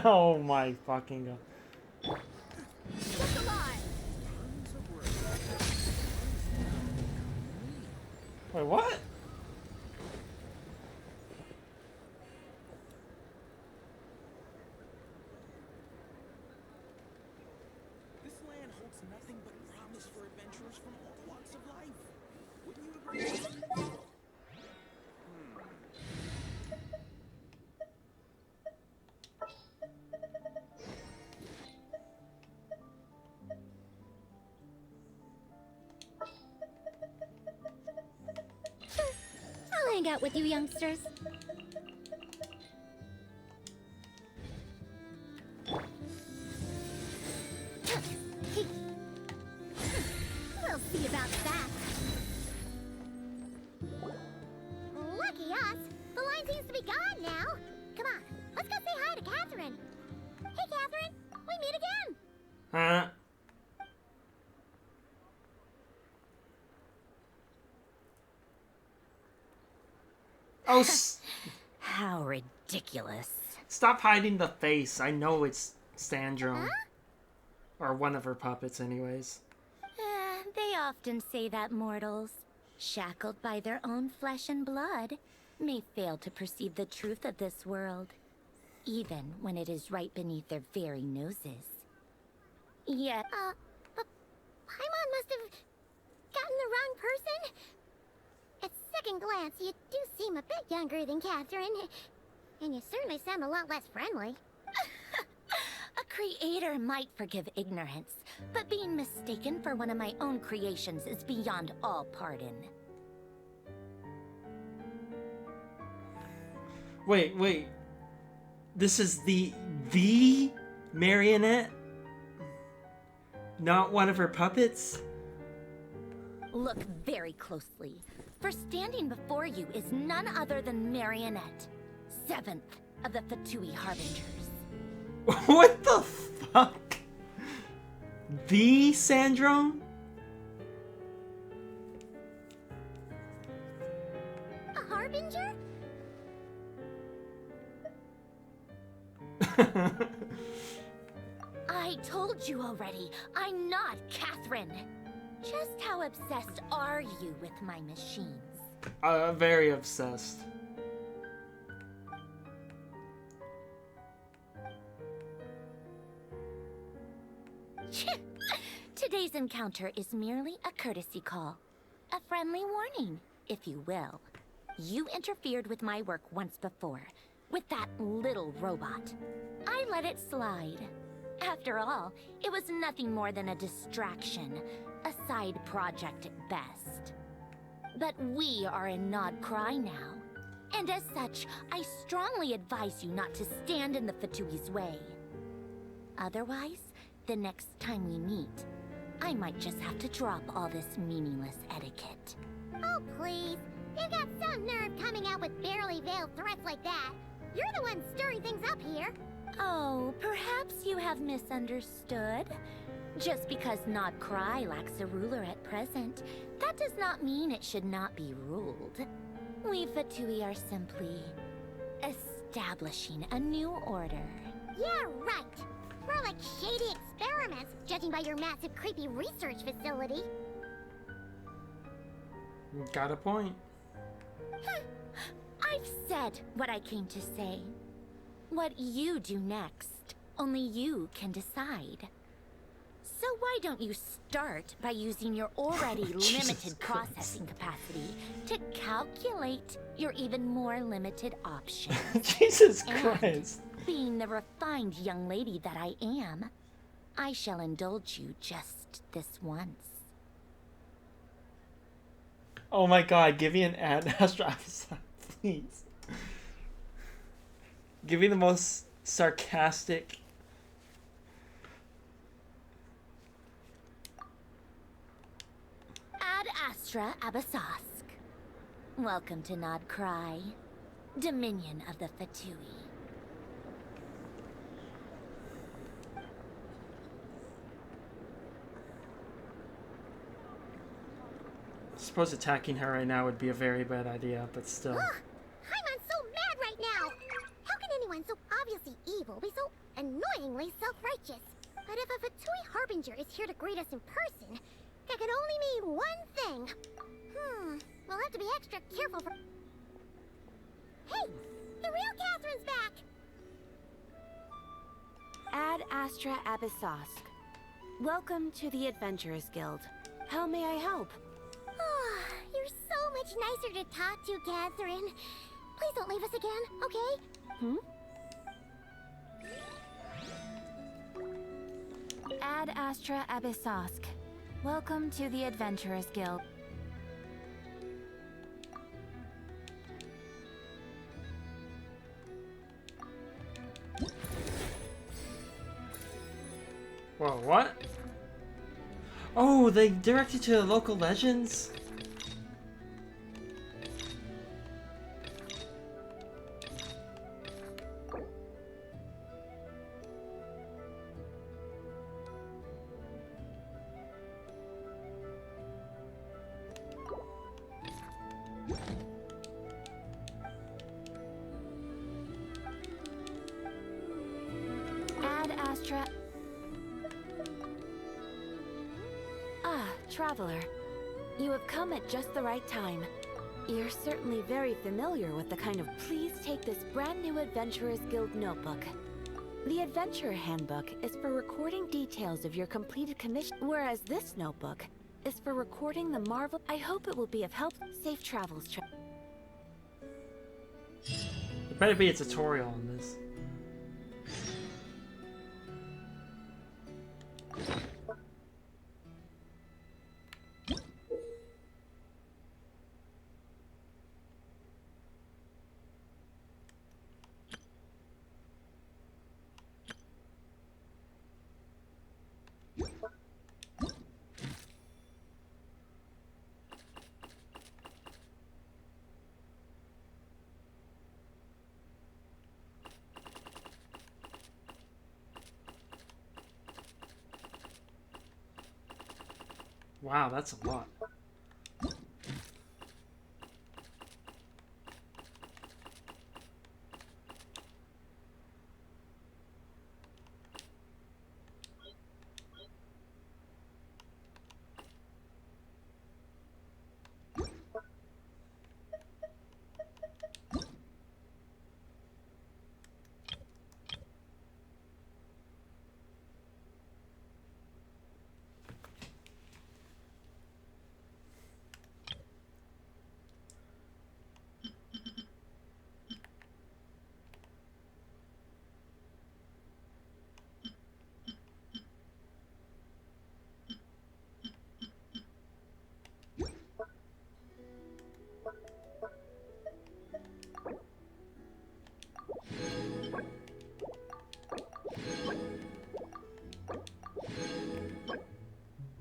Oh my fucking god. Wait, what? This land holds nothing but promise for adventurers from all walks of life. Wouldn't you agree? I'll hang out with you youngsters. We'll see about that. Lucky us. The line seems to be gone now. Come on, let's go say hi to Catherine. Hey, Catherine. We meet again. Huh? Oh, How ridiculous. stop hiding the face. I know it's Sandra. Huh? Or one of her puppets, anyways. They often say that mortals, shackled by their own flesh and blood, may fail to perceive the truth of this world, even when it is right beneath their very noses. Yeah, but Paimon must have gotten the wrong person. At second glance, you do seem a bit younger than Catherine, and you certainly sound a lot less friendly. A creator might forgive ignorance, but being mistaken for one of my own creations is beyond all pardon. Wait. This is the marionette? Not one of her puppets? Look very closely, for standing before you is none other than Marionette, 7th of the Fatui Harbingers. What the fuck? The Sandrone? A Harbinger? I told you already, I'm not Catherine. Just how obsessed are you with my machines? Very obsessed. Today's encounter is merely a courtesy call. A friendly warning, if you will. You interfered with my work once before, with that little robot. I let it slide. After all, it was nothing more than a distraction, a side project at best. But we are in Nod Krai now, and as such, I strongly advise you not to stand in the Fatui's way. Otherwise, the next time we meet, I might just have to drop all this meaningless etiquette. Oh, please. You've got some nerve coming out with barely veiled threats like that. You're the one stirring things up here. Oh, perhaps you have misunderstood. Just because Nod Krai lacks a ruler at present, that does not mean it should not be ruled. We Fatui are simply establishing a new order. Yeah, right. More like shady experiments, judging by your massive, creepy research facility. Got a point. I've said what I came to say. What you do next, only you can decide. So why don't you start by using your already limited processing capacity to calculate your even more limited options? Jesus And, Christ. being the refined young lady that I am, I shall indulge you just this once. Oh my god, give me an Ad Astra episode, please. Give me the most sarcastic. Ad Astra Abasask. Welcome to Nod Krai, Dominion of the Fatui. I suppose attacking her right now would be a very bad idea, but still. I'm so mad right now! How can anyone so obviously evil people be so annoyingly self-righteous? But if a Fatui Harbinger is here to greet us in person, that can only mean one thing. We'll have to be extra careful for... Hey! The real Catherine's back! Ad Astra Abyssosk. Welcome to the Adventurers Guild. How may I help? Oh, you're so much nicer to talk to, Catherine. Please don't leave us again, okay? Ad Astra Abyssosk. Welcome to the Adventurers Guild. Whoa, what? Oh, they directed to the local legends? Ad Astra... Ah, traveler. You have come at just the right time. You're certainly very familiar with the kind of... Please take this brand new Adventurers Guild notebook. The Adventurer Handbook is for recording details of your completed commission, whereas this notebook is for recording the marvel... I hope it will be of help. Safe travels, There better be a tutorial on this. Wow, that's a lot.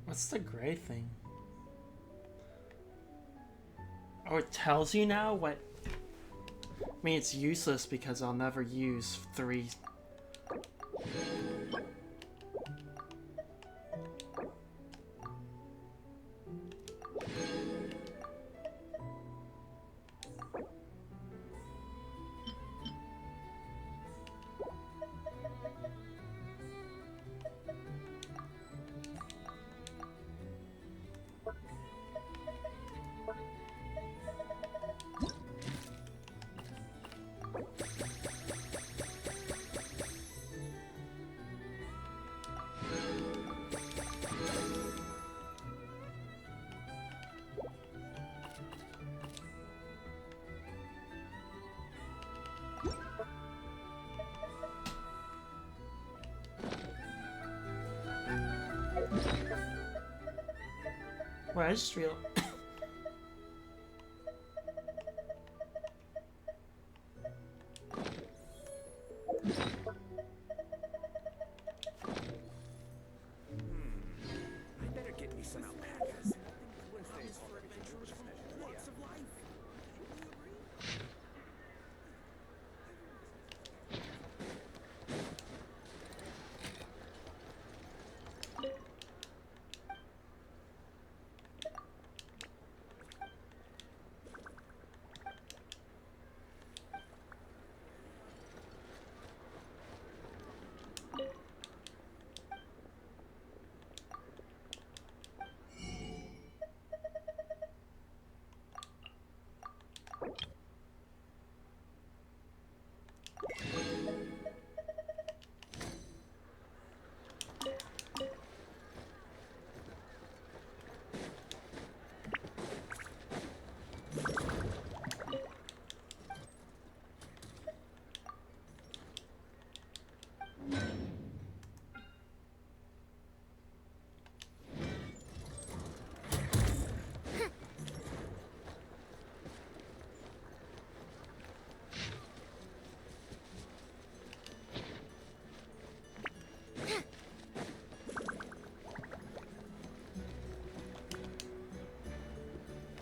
What's the gray thing? Oh, it tells you now what... I mean, it's useless because I'll never use 3... Well, I just realized... I better get me some alpacas. Promise for adventurers from all walks of life.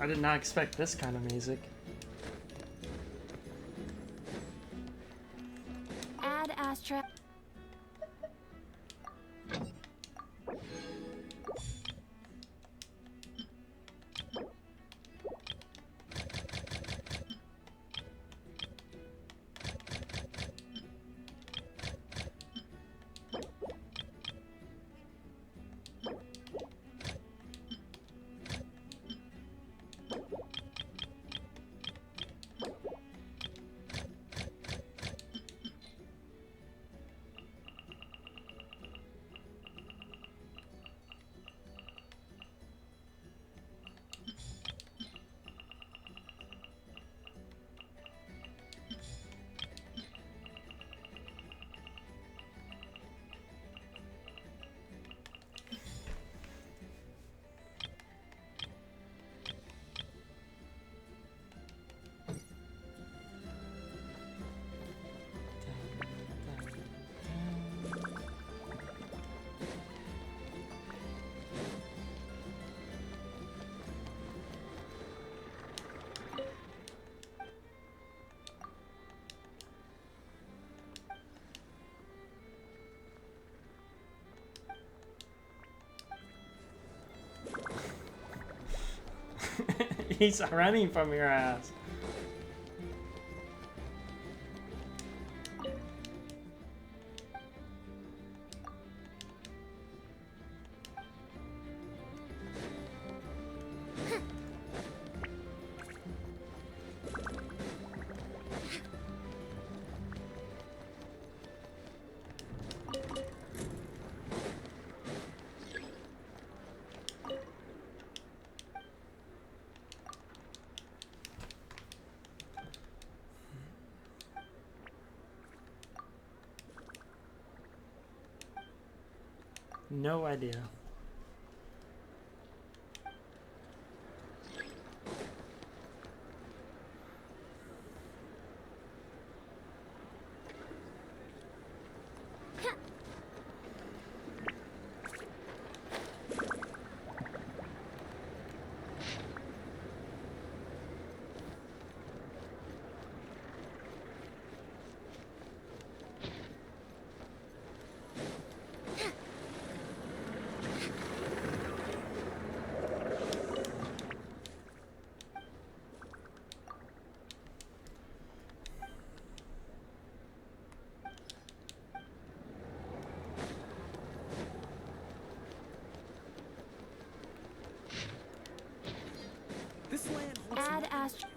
I did not expect this kind of music. Add Astra. He's running from your ass. No idea. This land holds Add Astra.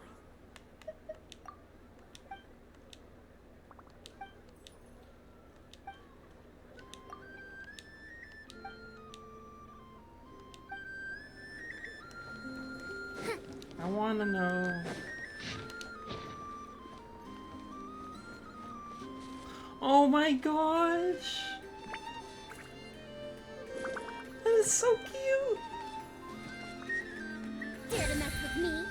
I want to know. Oh my gosh! That is so cute! Dare to mess with me?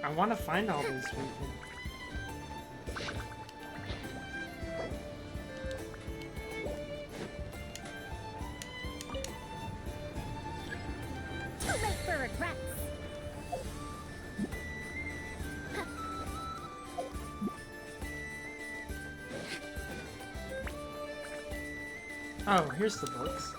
I want to find all these people. Too late for regrets. Oh, here's the books.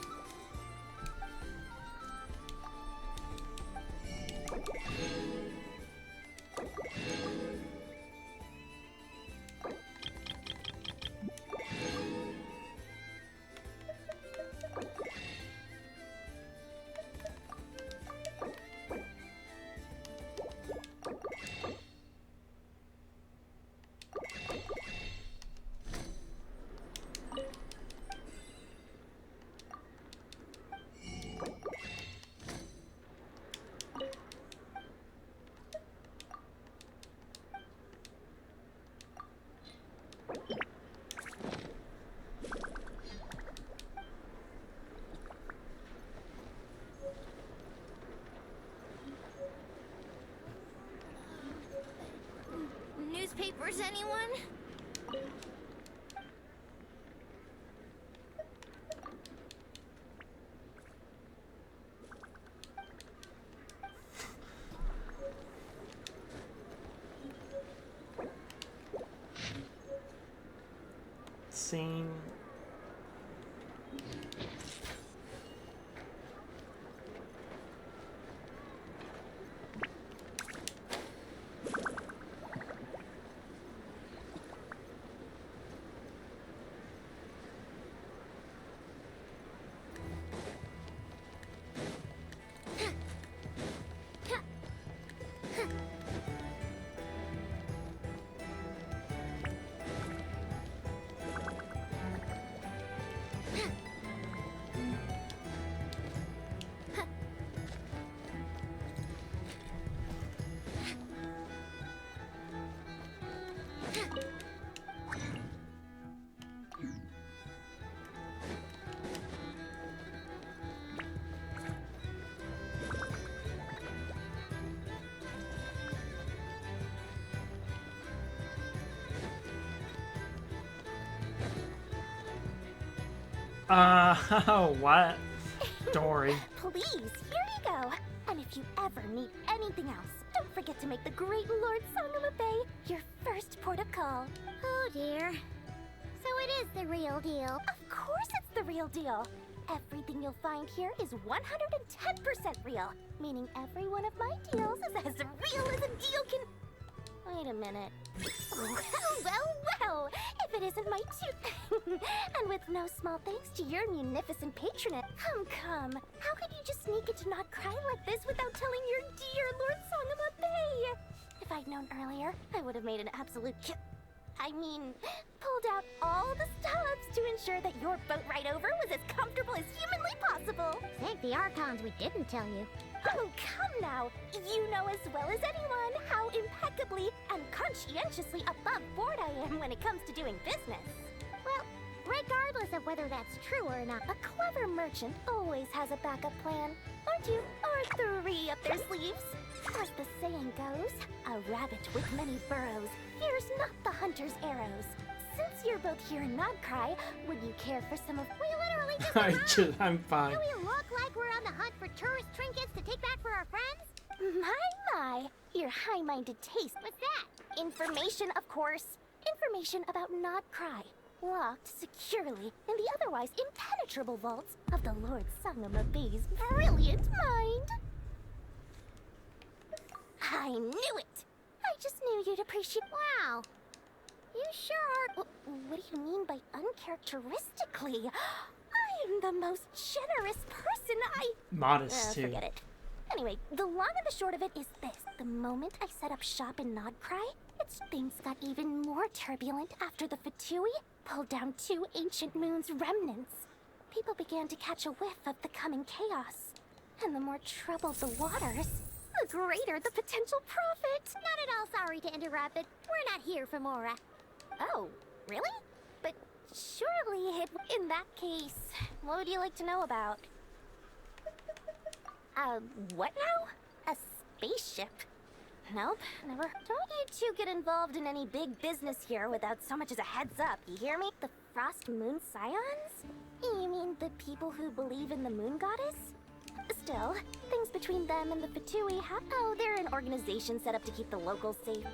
Stars, anyone? Scene. What? Dory. Please, here you go. And if you ever need anything else, don't forget to make the great Lord Sangama Bay your first port of call. Oh dear. So it is the real deal. Of course it's the real deal. Everything you'll find here is 110% real, meaning every one of my deals is as real as a deal can... Wait a minute. Well, if it isn't my tooth. And with no small thanks to your munificent patronage. Come. How could you just sneak into Not Krai like this without telling your dear Lord Sangama Bay? If I'd known earlier, I would have made an absolute pulled out all the stops to ensure that your boat ride over was as comfortable as humanly possible. Thank the Archons we didn't tell you. Oh, come now. You know as well as anyone how impeccably and conscientiously above board I am when it comes to doing business. Well, regardless of whether that's true or not, a clever merchant always has a backup plan. Or two, or three up their sleeves. As the saying goes, a rabbit with many burrows fears not the hunter's arrows. Since you're both here in Not Krai, would you care for some of... We literally just... I'm fine. Do we look like we're on the hunt for tourist trinkets to take back for our friends? My, your high-minded taste. What's that? Information, of course. Information about Not Krai. Locked securely in the otherwise impenetrable vaults of the Lord Sangama Bay's brilliant mind. I knew it! I just knew you'd appreciate... Wow. You sure are... What do you mean by uncharacteristically? I am the most generous person Modest, too. Forget it. Anyway, the long and the short of it is this. The moment I set up shop in Not Krai, things got even more turbulent after the Fatui pulled down 2 ancient moon's remnants. People began to catch a whiff of the coming chaos. And the more troubled the waters, the greater the potential profit. Not at all sorry to interrupt, but we're not here for more. Oh, really? But surely in that case, what would you like to know about? What now? A spaceship? Nope, never. Don't you two get involved in any big business here without so much as a heads up, you hear me? The Frost Moon Scions? You mean the people who believe in the moon goddess? Still, things between them and the Fatui they're an organization set up to keep the locals safe.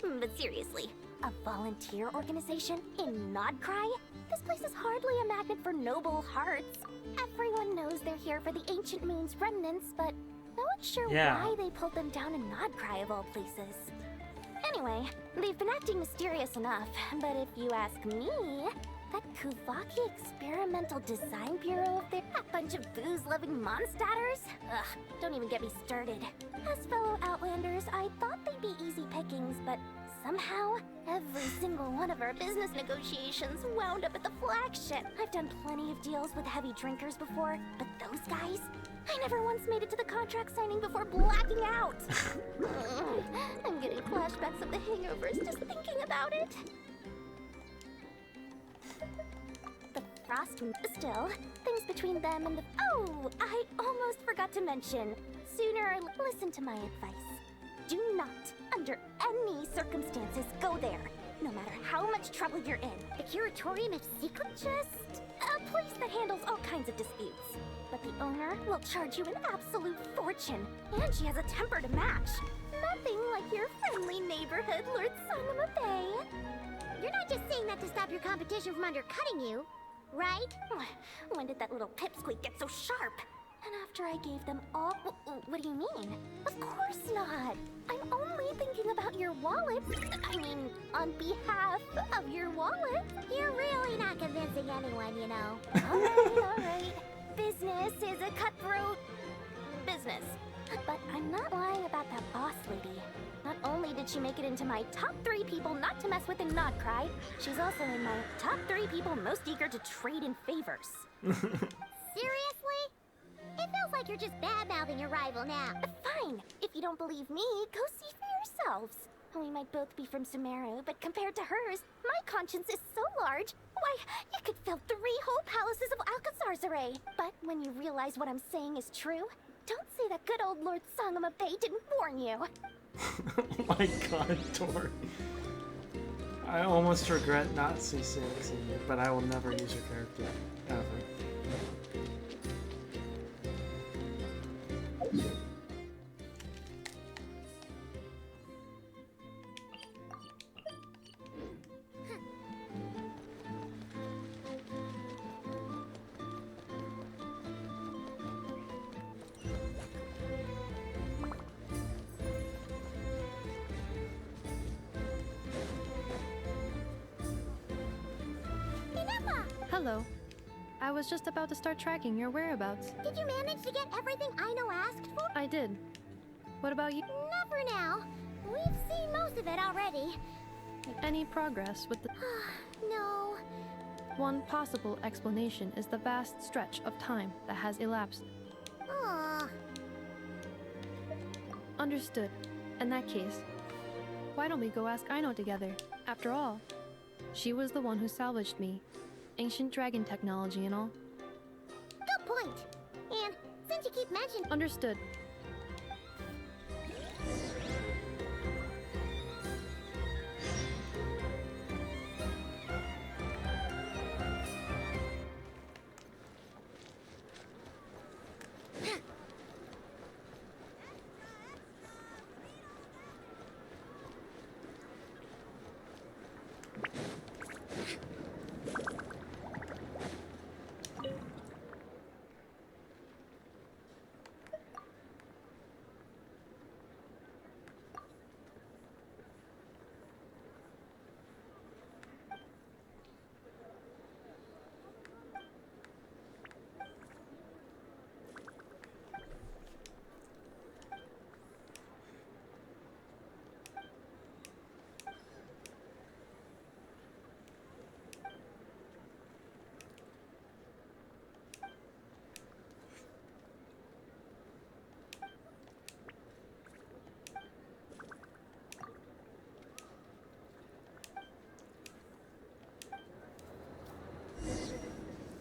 But seriously, a volunteer organization in Not Krai? This place is hardly a magnet for noble hearts. Everyone knows they're here for the ancient moon's remnants, but no one's sure why they pulled them down in Not Krai of all places. Anyway, they've been acting mysterious enough, but if you ask me, that Kuvaki Experimental Design Bureau of theirs, that bunch of booze-loving monsters? Ugh, don't even get me started. As fellow Outlanders, I thought they'd be easy pickings, but somehow, every single one of our business negotiations wound up at the flagship. I've done plenty of deals with heavy drinkers before, but those guys? I never once made it to the contract signing before blacking out. I'm getting flashbacks of the hangovers just thinking about it. The Frost... Still, things between them and the... Oh, I almost forgot to mention. Sooner... Listen to my advice. Do not, under any circumstances, go there. No matter how much trouble you're in. The Curatorium is secret? Just a place that handles all kinds of disputes. But the owner will charge you an absolute fortune. And she has a temper to match. Nothing like your friendly neighborhood, Lord Sangama Bay. You're not just saying that to stop your competition from undercutting you, right? When did that little pipsqueak get so sharp? And after I gave them all... What do you mean? Of course not. I'm only thinking about your wallet. I mean, on behalf of your wallet. You're really not convincing anyone, you know. All right. Business is a cutthroat business. But I'm not lying about that boss lady. Not only did she make it into my top 3 people not to mess with in Krai, she's also in my top 3 people most eager to trade in favors. Seriously? It feels like you're just bad-mouthing your rival now. Fine. If you don't believe me, go see for yourselves. We might both be from Sumeru, but compared to hers, my conscience is so large, why, you could fill 3 whole palaces of Alcazar's array. But when you realize what I'm saying is true, don't say that good old Lord Sangama Bay didn't warn you. Oh my god, Tori. I almost regret not ceasing you, but I will never use your character. Ever. Hello. I was just about to start tracking your whereabouts. Did you manage to get everything Aino asked for? I did. What about you? Not for now. We've seen most of it already. Any progress with the... No. One possible explanation is the vast stretch of time that has elapsed. Aww. Understood. In that case, why don't we go ask Aino together? After all, she was the one who salvaged me. Ancient dragon technology and all. Good point. And since you keep mentioning... Understood.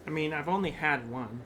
I mean, I've only had one.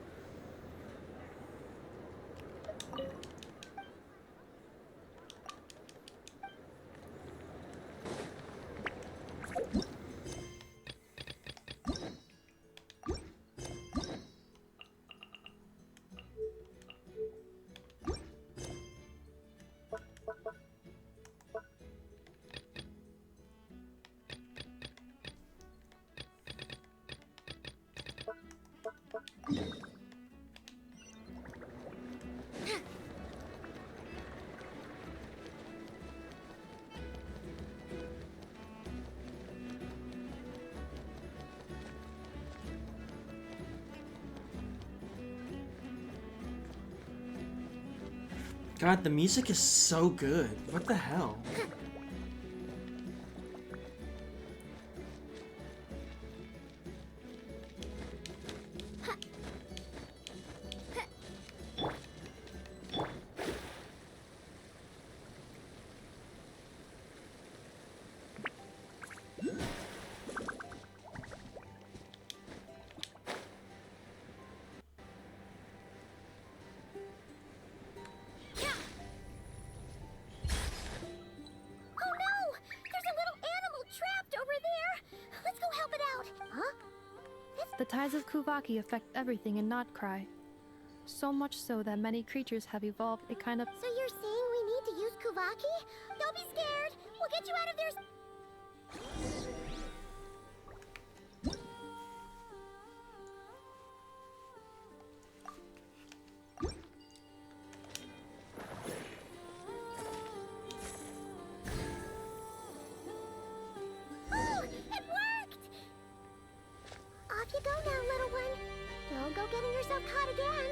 God, the music is so good. What the hell? The tides of Kuvaki affect everything in Not Krai. So much so that many creatures have evolved a kind of... So you're saying we need to use Kuvaki? Don't be scared! We'll get you out of there... Oh! It worked! Off you go now, little one. Don't go getting yourself caught again.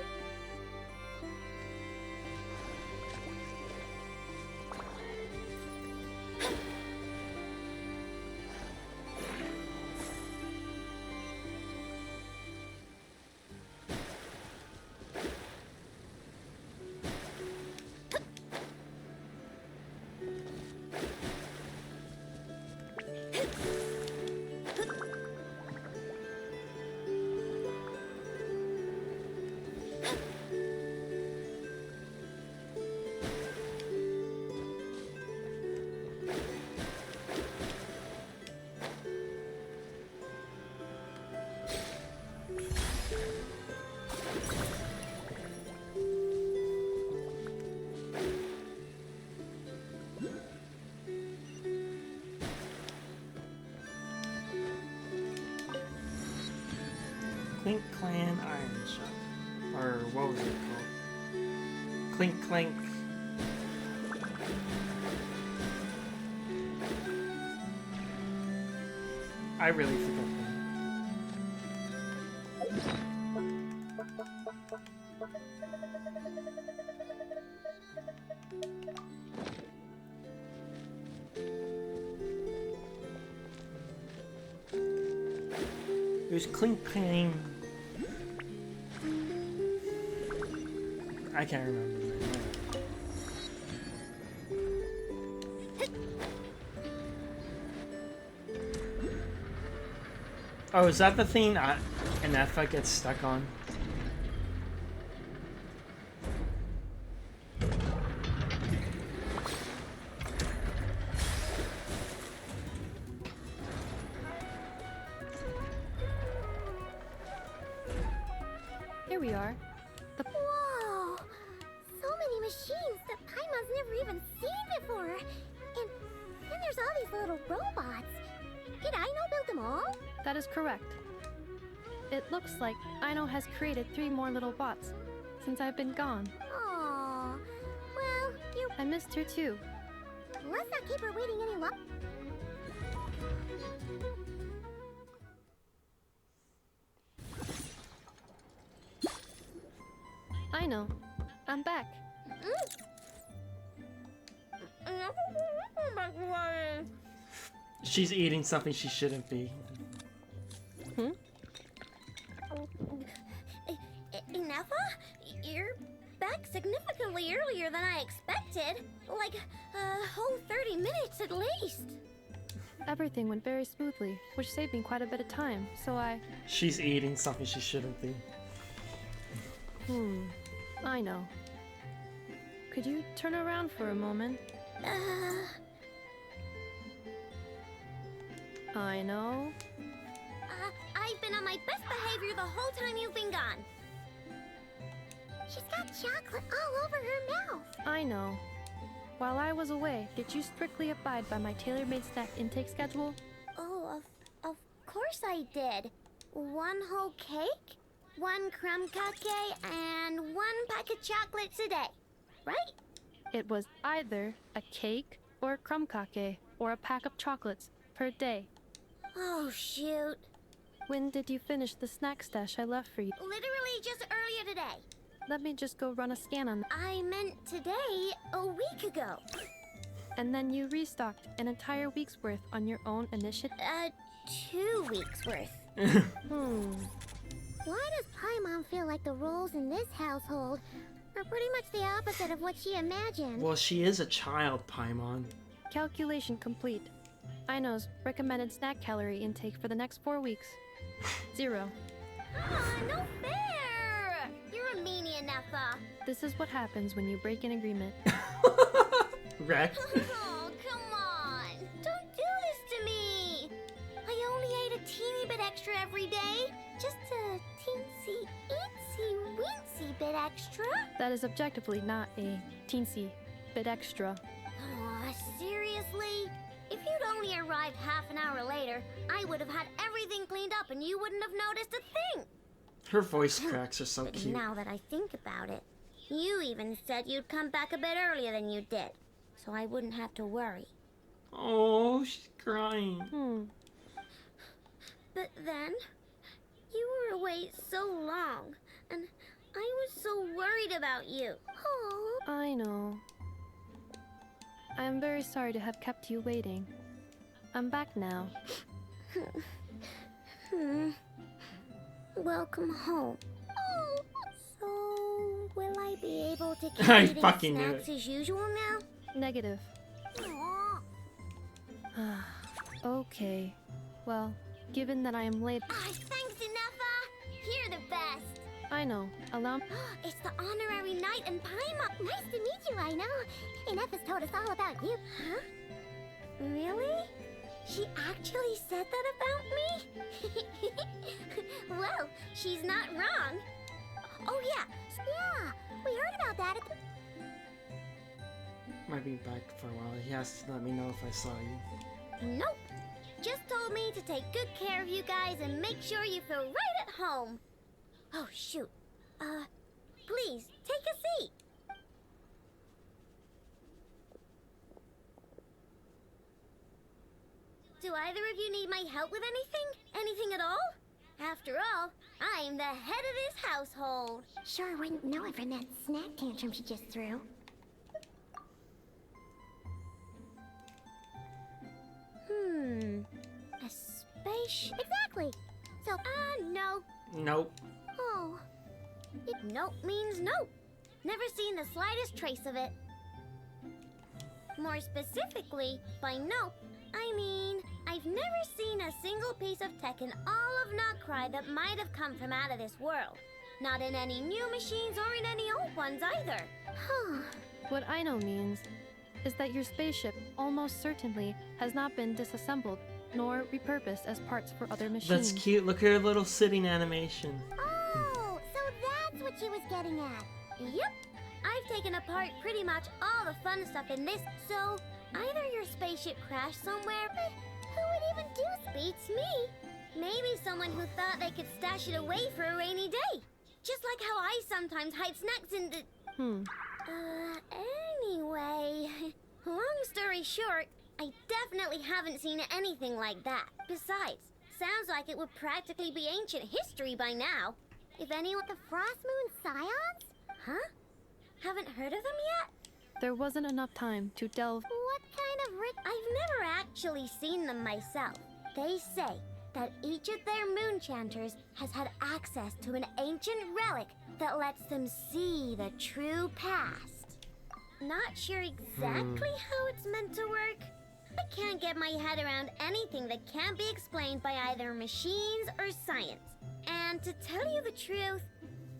Clink Clan Iron Shop. Or what was it called? Clink Clank. I really forgot that. It was Clink Clang. I can't remember. Oh, is that the thing Anefa gets stuck on? Here we are. Whoa! So many machines that Paimon's never even seen before. And then there's all these little robots. Did Aino build them all? That is correct. It looks like Aino has created 3 more little bots since I've been gone. Aww. Well, I missed her too. let's not keep her waiting any longer. Aino, I'm back. She's eating something she shouldn't be. Nefa? You're back significantly earlier than I expected. Like a whole 30 minutes at least. Everything went very smoothly, which saved me quite a bit of time, so She's eating something she shouldn't be. I know. Could you turn around for a moment? I know. I've been on my best behavior the whole time you've been gone. She's got chocolate all over her mouth. I know. While I was away, did you strictly abide by my tailor-made snack intake schedule? Oh, of course I did. 1 whole cake, 1 crumb cake, and 1 pack of chocolates a day, right? It was either a cake or a crumb cake or a pack of chocolates per day. Oh, shoot. When did you finish the snack stash I left for you? Literally just earlier today. Let me just go run a scan on I meant today, a week ago. And then you restocked an entire week's worth on your own initiative? 2 weeks worth. Why does Paimon feel like the roles in this household are pretty much the opposite of what she imagined? Well, she is a child, Paimon. Calculation complete. Aino's recommended snack calorie intake for the next 4 weeks. 0. No fair! You're a meanie, Nefa. This is what happens when you break an agreement. Rex. Oh, come on! Don't do this to me! I only ate a teeny bit extra every day. Just extra? That is objectively not a teensy bit extra. Aw, seriously? If you'd only arrived half an hour later, I would have had everything cleaned up and you wouldn't have noticed a thing. Her voice cracks are so But cute. now that I think about it, you even said you'd come back a bit earlier than you did, so I wouldn't have to worry. Oh, she's crying. But then, you were away so long, and I was so worried about you. Oh. I know. I am very sorry to have kept you waiting. I'm back now. Welcome home. Oh, so will I be able to keep I eating fucking knew snacks it. as usual now? Negative. Aw. Okay. Well, given that I am late, Thanks, Inefa. You're the best. I know. Allow. It's the honorary knight and Paimon. Nice to meet you, I know. Inefa's told us all about you. Huh? Really? She actually said that about me? Well, she's not wrong. Oh, yeah. Yeah, we heard about that at the... Might be back for a while. He has to let me know if I saw you. Nope. Just told me to take good care of you guys and make sure you feel right at home. Oh, shoot. Please, take a seat. Do either of you need my help with anything? Anything at all? After all, I'm the head of this household. Sure wouldn't know it from that snack tantrum she just threw. A space... Exactly. So, no. Nope. Oh. Nope means nope. Never seen the slightest trace of it. More specifically, by nope, I mean, I've never seen a single piece of tech in all of Krai that might have come from out of this world. Not in any new machines or in any old ones either. What I know means is that your spaceship almost certainly has not been disassembled nor repurposed as parts for other machines. That's cute. Look at her little sitting animation. Oh, so that's what she was getting at. Yep. I've taken apart pretty much all the fun stuff in this, so either your spaceship crashed somewhere, but who would even do this beats me? Maybe someone who thought they could stash it away for a rainy day. Just like how I sometimes hide snacks in the... Anyway, long story short, I definitely haven't seen anything like that. Besides, sounds like it would practically be ancient history by now. If anyone... The Frost Moon Scions? Huh? Haven't heard of them yet? There wasn't enough time to delve. What kind of I've never actually seen them myself. They say that each of their moon chanters has had access to an ancient relic that lets them see the true past. Not sure exactly how it's meant to work. I can't get my head around anything that can't be explained by either machines or science. And to tell you the truth,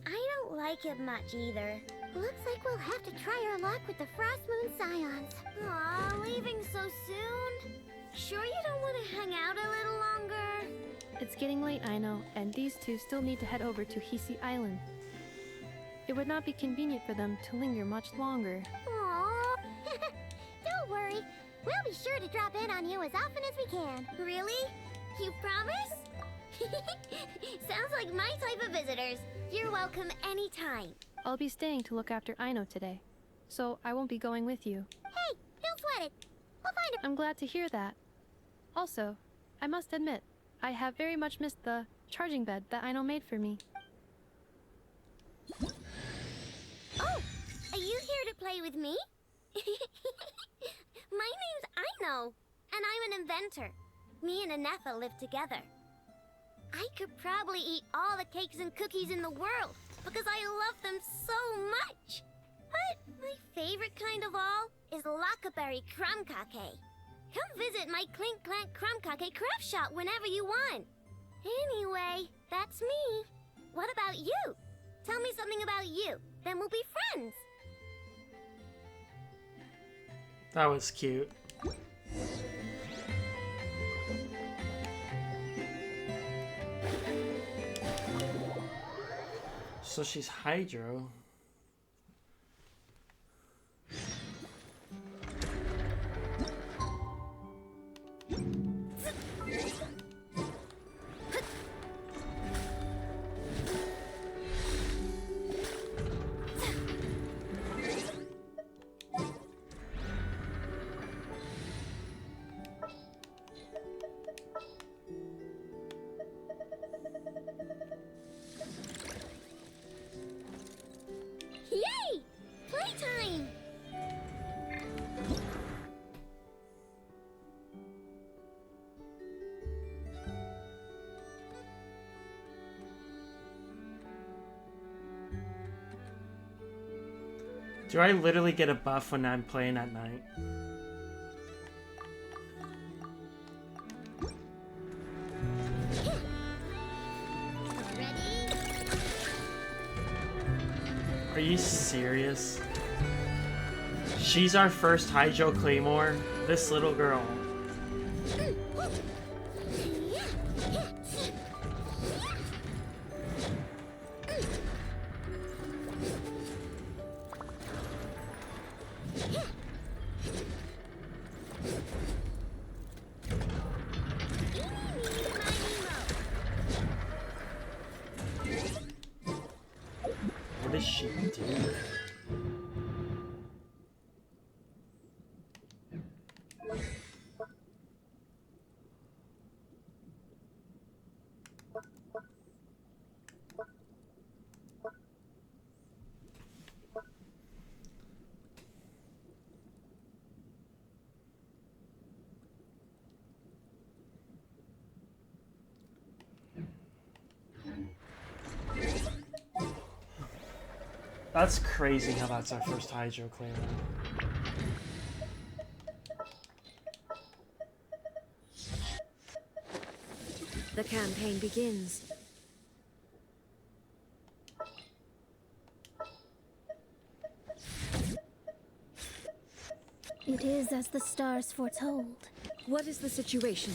I don't like it much either. Looks like we'll have to try our luck with the Frost Moon Scions. Aw, leaving so soon? Sure you don't want to hang out a little longer? It's getting late, I know, and these two still need to head over to Hisi Island. It would not be convenient for them to linger much longer. Aww. Don't worry. We'll be sure to drop in on you as often as we can. Really? You promise? Sounds like my type of visitors. You're welcome anytime. I'll be staying to look after Aino today, so I won't be going with you. Hey, don't sweat it. We'll find it. I'm glad to hear that. Also, I must admit, I have very much missed the charging bed that Aino made for me. Oh, are you here to play with me? My name's Aino, and I'm an inventor. Me and Anefa live together. I could probably eat all the cakes and cookies in the world because I love them so much. But my favorite kind of all is Lakaberry Crumb Cake. Come visit my Clink Clank Crumb Cake craft shop whenever you want. Anyway, that's me. What about you? Tell me something about you, then we'll be friends. That was cute. So she's Hydro. Do I literally get a buff when I'm playing at night? Are you serious? She's our first Hydro Claymore? This little girl. What does she do? That's crazy how that's our first Hydro Claymore. The campaign begins. It is as the stars foretold. What is the situation?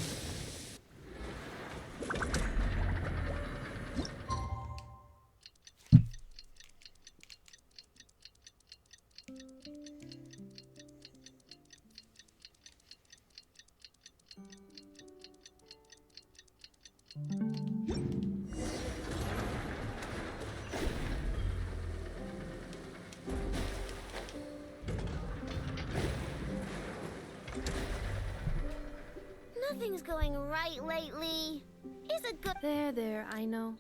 Nothing's going right lately. Is a good. There, I know.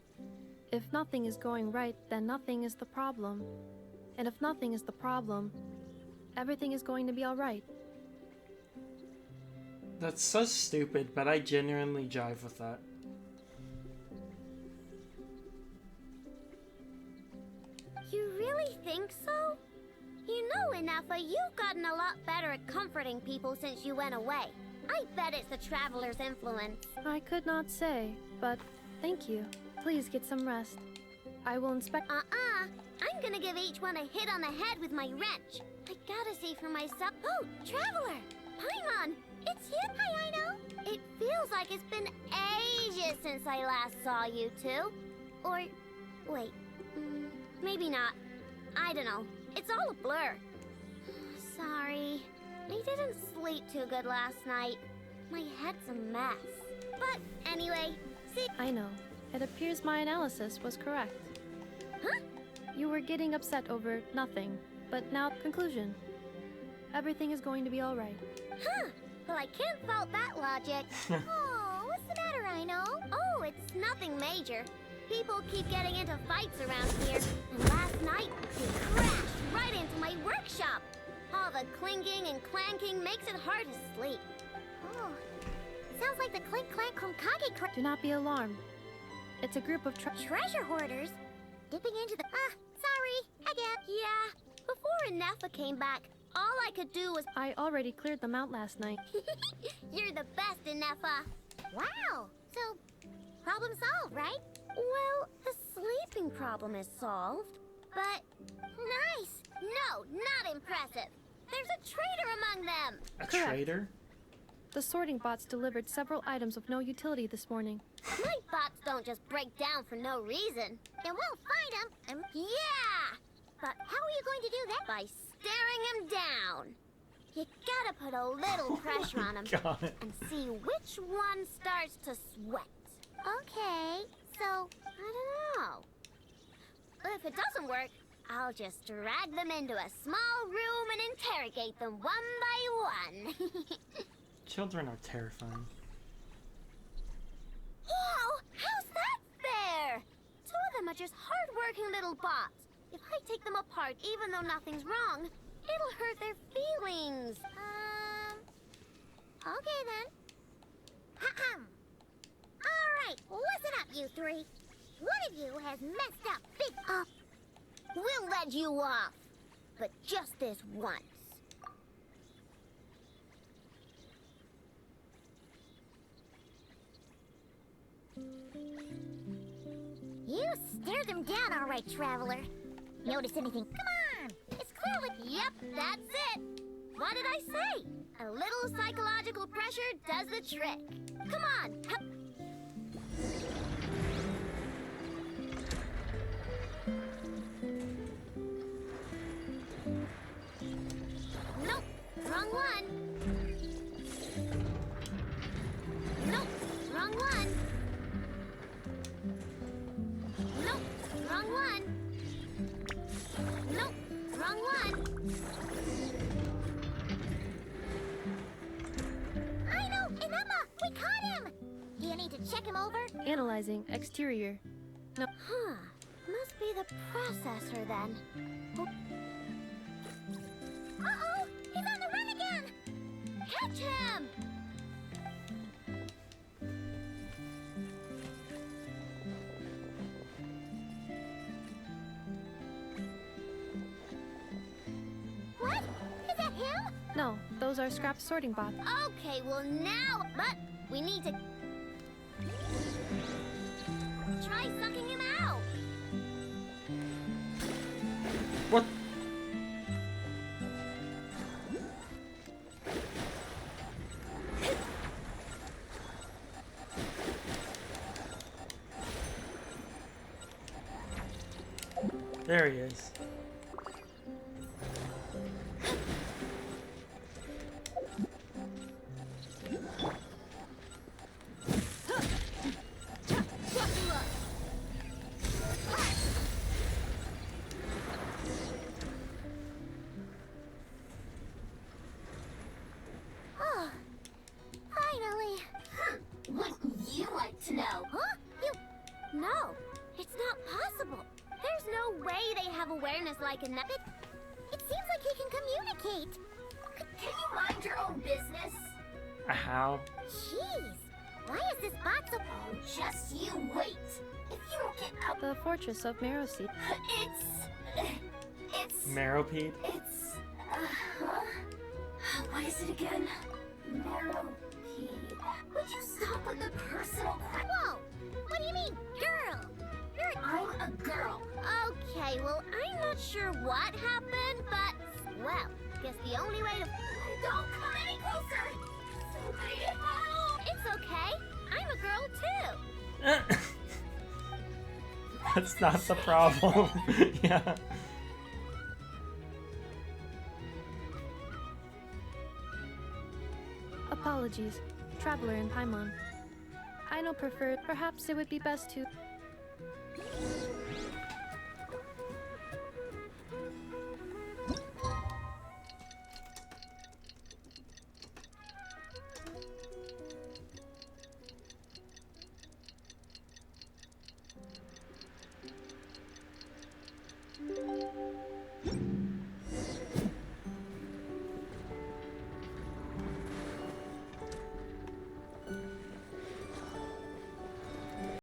If nothing is going right, then nothing is the problem. And if nothing is the problem, everything is going to be alright. That's so stupid, but I genuinely jive with that. You really think so? You know, Inafa, you've gotten a lot better at comforting people since you went away. I bet it's the Traveler's influence. I could not say, but thank you. Please get some rest. I will inspect. I'm gonna give each one a hit on the head with my wrench. I gotta see for myself. Oh, Traveler! Paimon! It's you! Hi, Aino! It feels like it's been ages since I last saw you two. Or, wait, maybe not. I don't know. It's all a blur. Sorry. I didn't sleep too good last night. My head's a mess. But anyway, see. I know. It appears my analysis was correct. Huh? You were getting upset over nothing, but now conclusion. Everything is going to be alright. Huh. Well, I can't fault that logic. Oh, what's the matter, Aino? Oh, it's nothing major. People keep getting into fights around here. And last night, they crashed right into my workshop. All the clinking and clanking makes it hard to sleep. Oh, sounds like the clink clank from Kage. Do not be alarmed. It's a group of treasure hoarders dipping into the. Sorry, again. Yeah, before Inafa came back, all I could do was. I already cleared them out last night. You're the best, Inafa. Wow. So, problem solved, right? Well, the sleeping problem is solved, but nice. No, not impressive. There's a traitor among them! A traitor? The sorting bots delivered several items of no utility this morning. My bots don't just break down for no reason. And we'll find them. Yeah! But how are you going to do that? By staring him down. You gotta put a little pressure on him and see which one starts to sweat. Okay, so, I don't know. If it doesn't work, I'll just drag them into a small room and interrogate them one by one. Children are terrifying. Wow! How's that fair? Two of them are just hard-working little bots. If I take them apart, even though nothing's wrong, it'll hurt their feelings. Okay then. Ha-hum. Alright, listen up, you three. One of you has messed up big. We'll let you off. but just this once. You stared them down all right, Traveler. Notice anything? Come on! It's clearly... Yep, that's it! What did I say? A little psychological pressure does the trick. Come on! Nope, wrong one. Nope, wrong one. Nope, wrong one. Nope, wrong one. I know, and Emma, we caught him. Do you need to check him over? Analyzing exterior. No. Huh. Must be the processor then. Uh-oh! He's on the run again! Catch him! What? Is that him? No, those are scrap sorting bots. Okay, well now... But we need to... Try sucking him out! What? There he is. Oh, finally. Wouldn't you like to know? Huh? No, it's not possible. There's no way they have awareness like a Nuppet. It seems like he can communicate. Can you mind your own business? How? Jeez, why is this bot so... Oh, just you wait. If you don't get out... The fortress of Meroseed. It's... Meropede? It's... What is it again? Meropede. Would you stop with the personal... Whoa! What do you mean, girl? I'm a girl. Okay, well, I'm not sure what happened, but... Well, guess the only way to... Don't come any closer! Somebody help! It's okay. I'm a girl, too. That's not the problem. Yeah. Apologies, Traveler in Paimon. I know preferred. Perhaps it would be best to...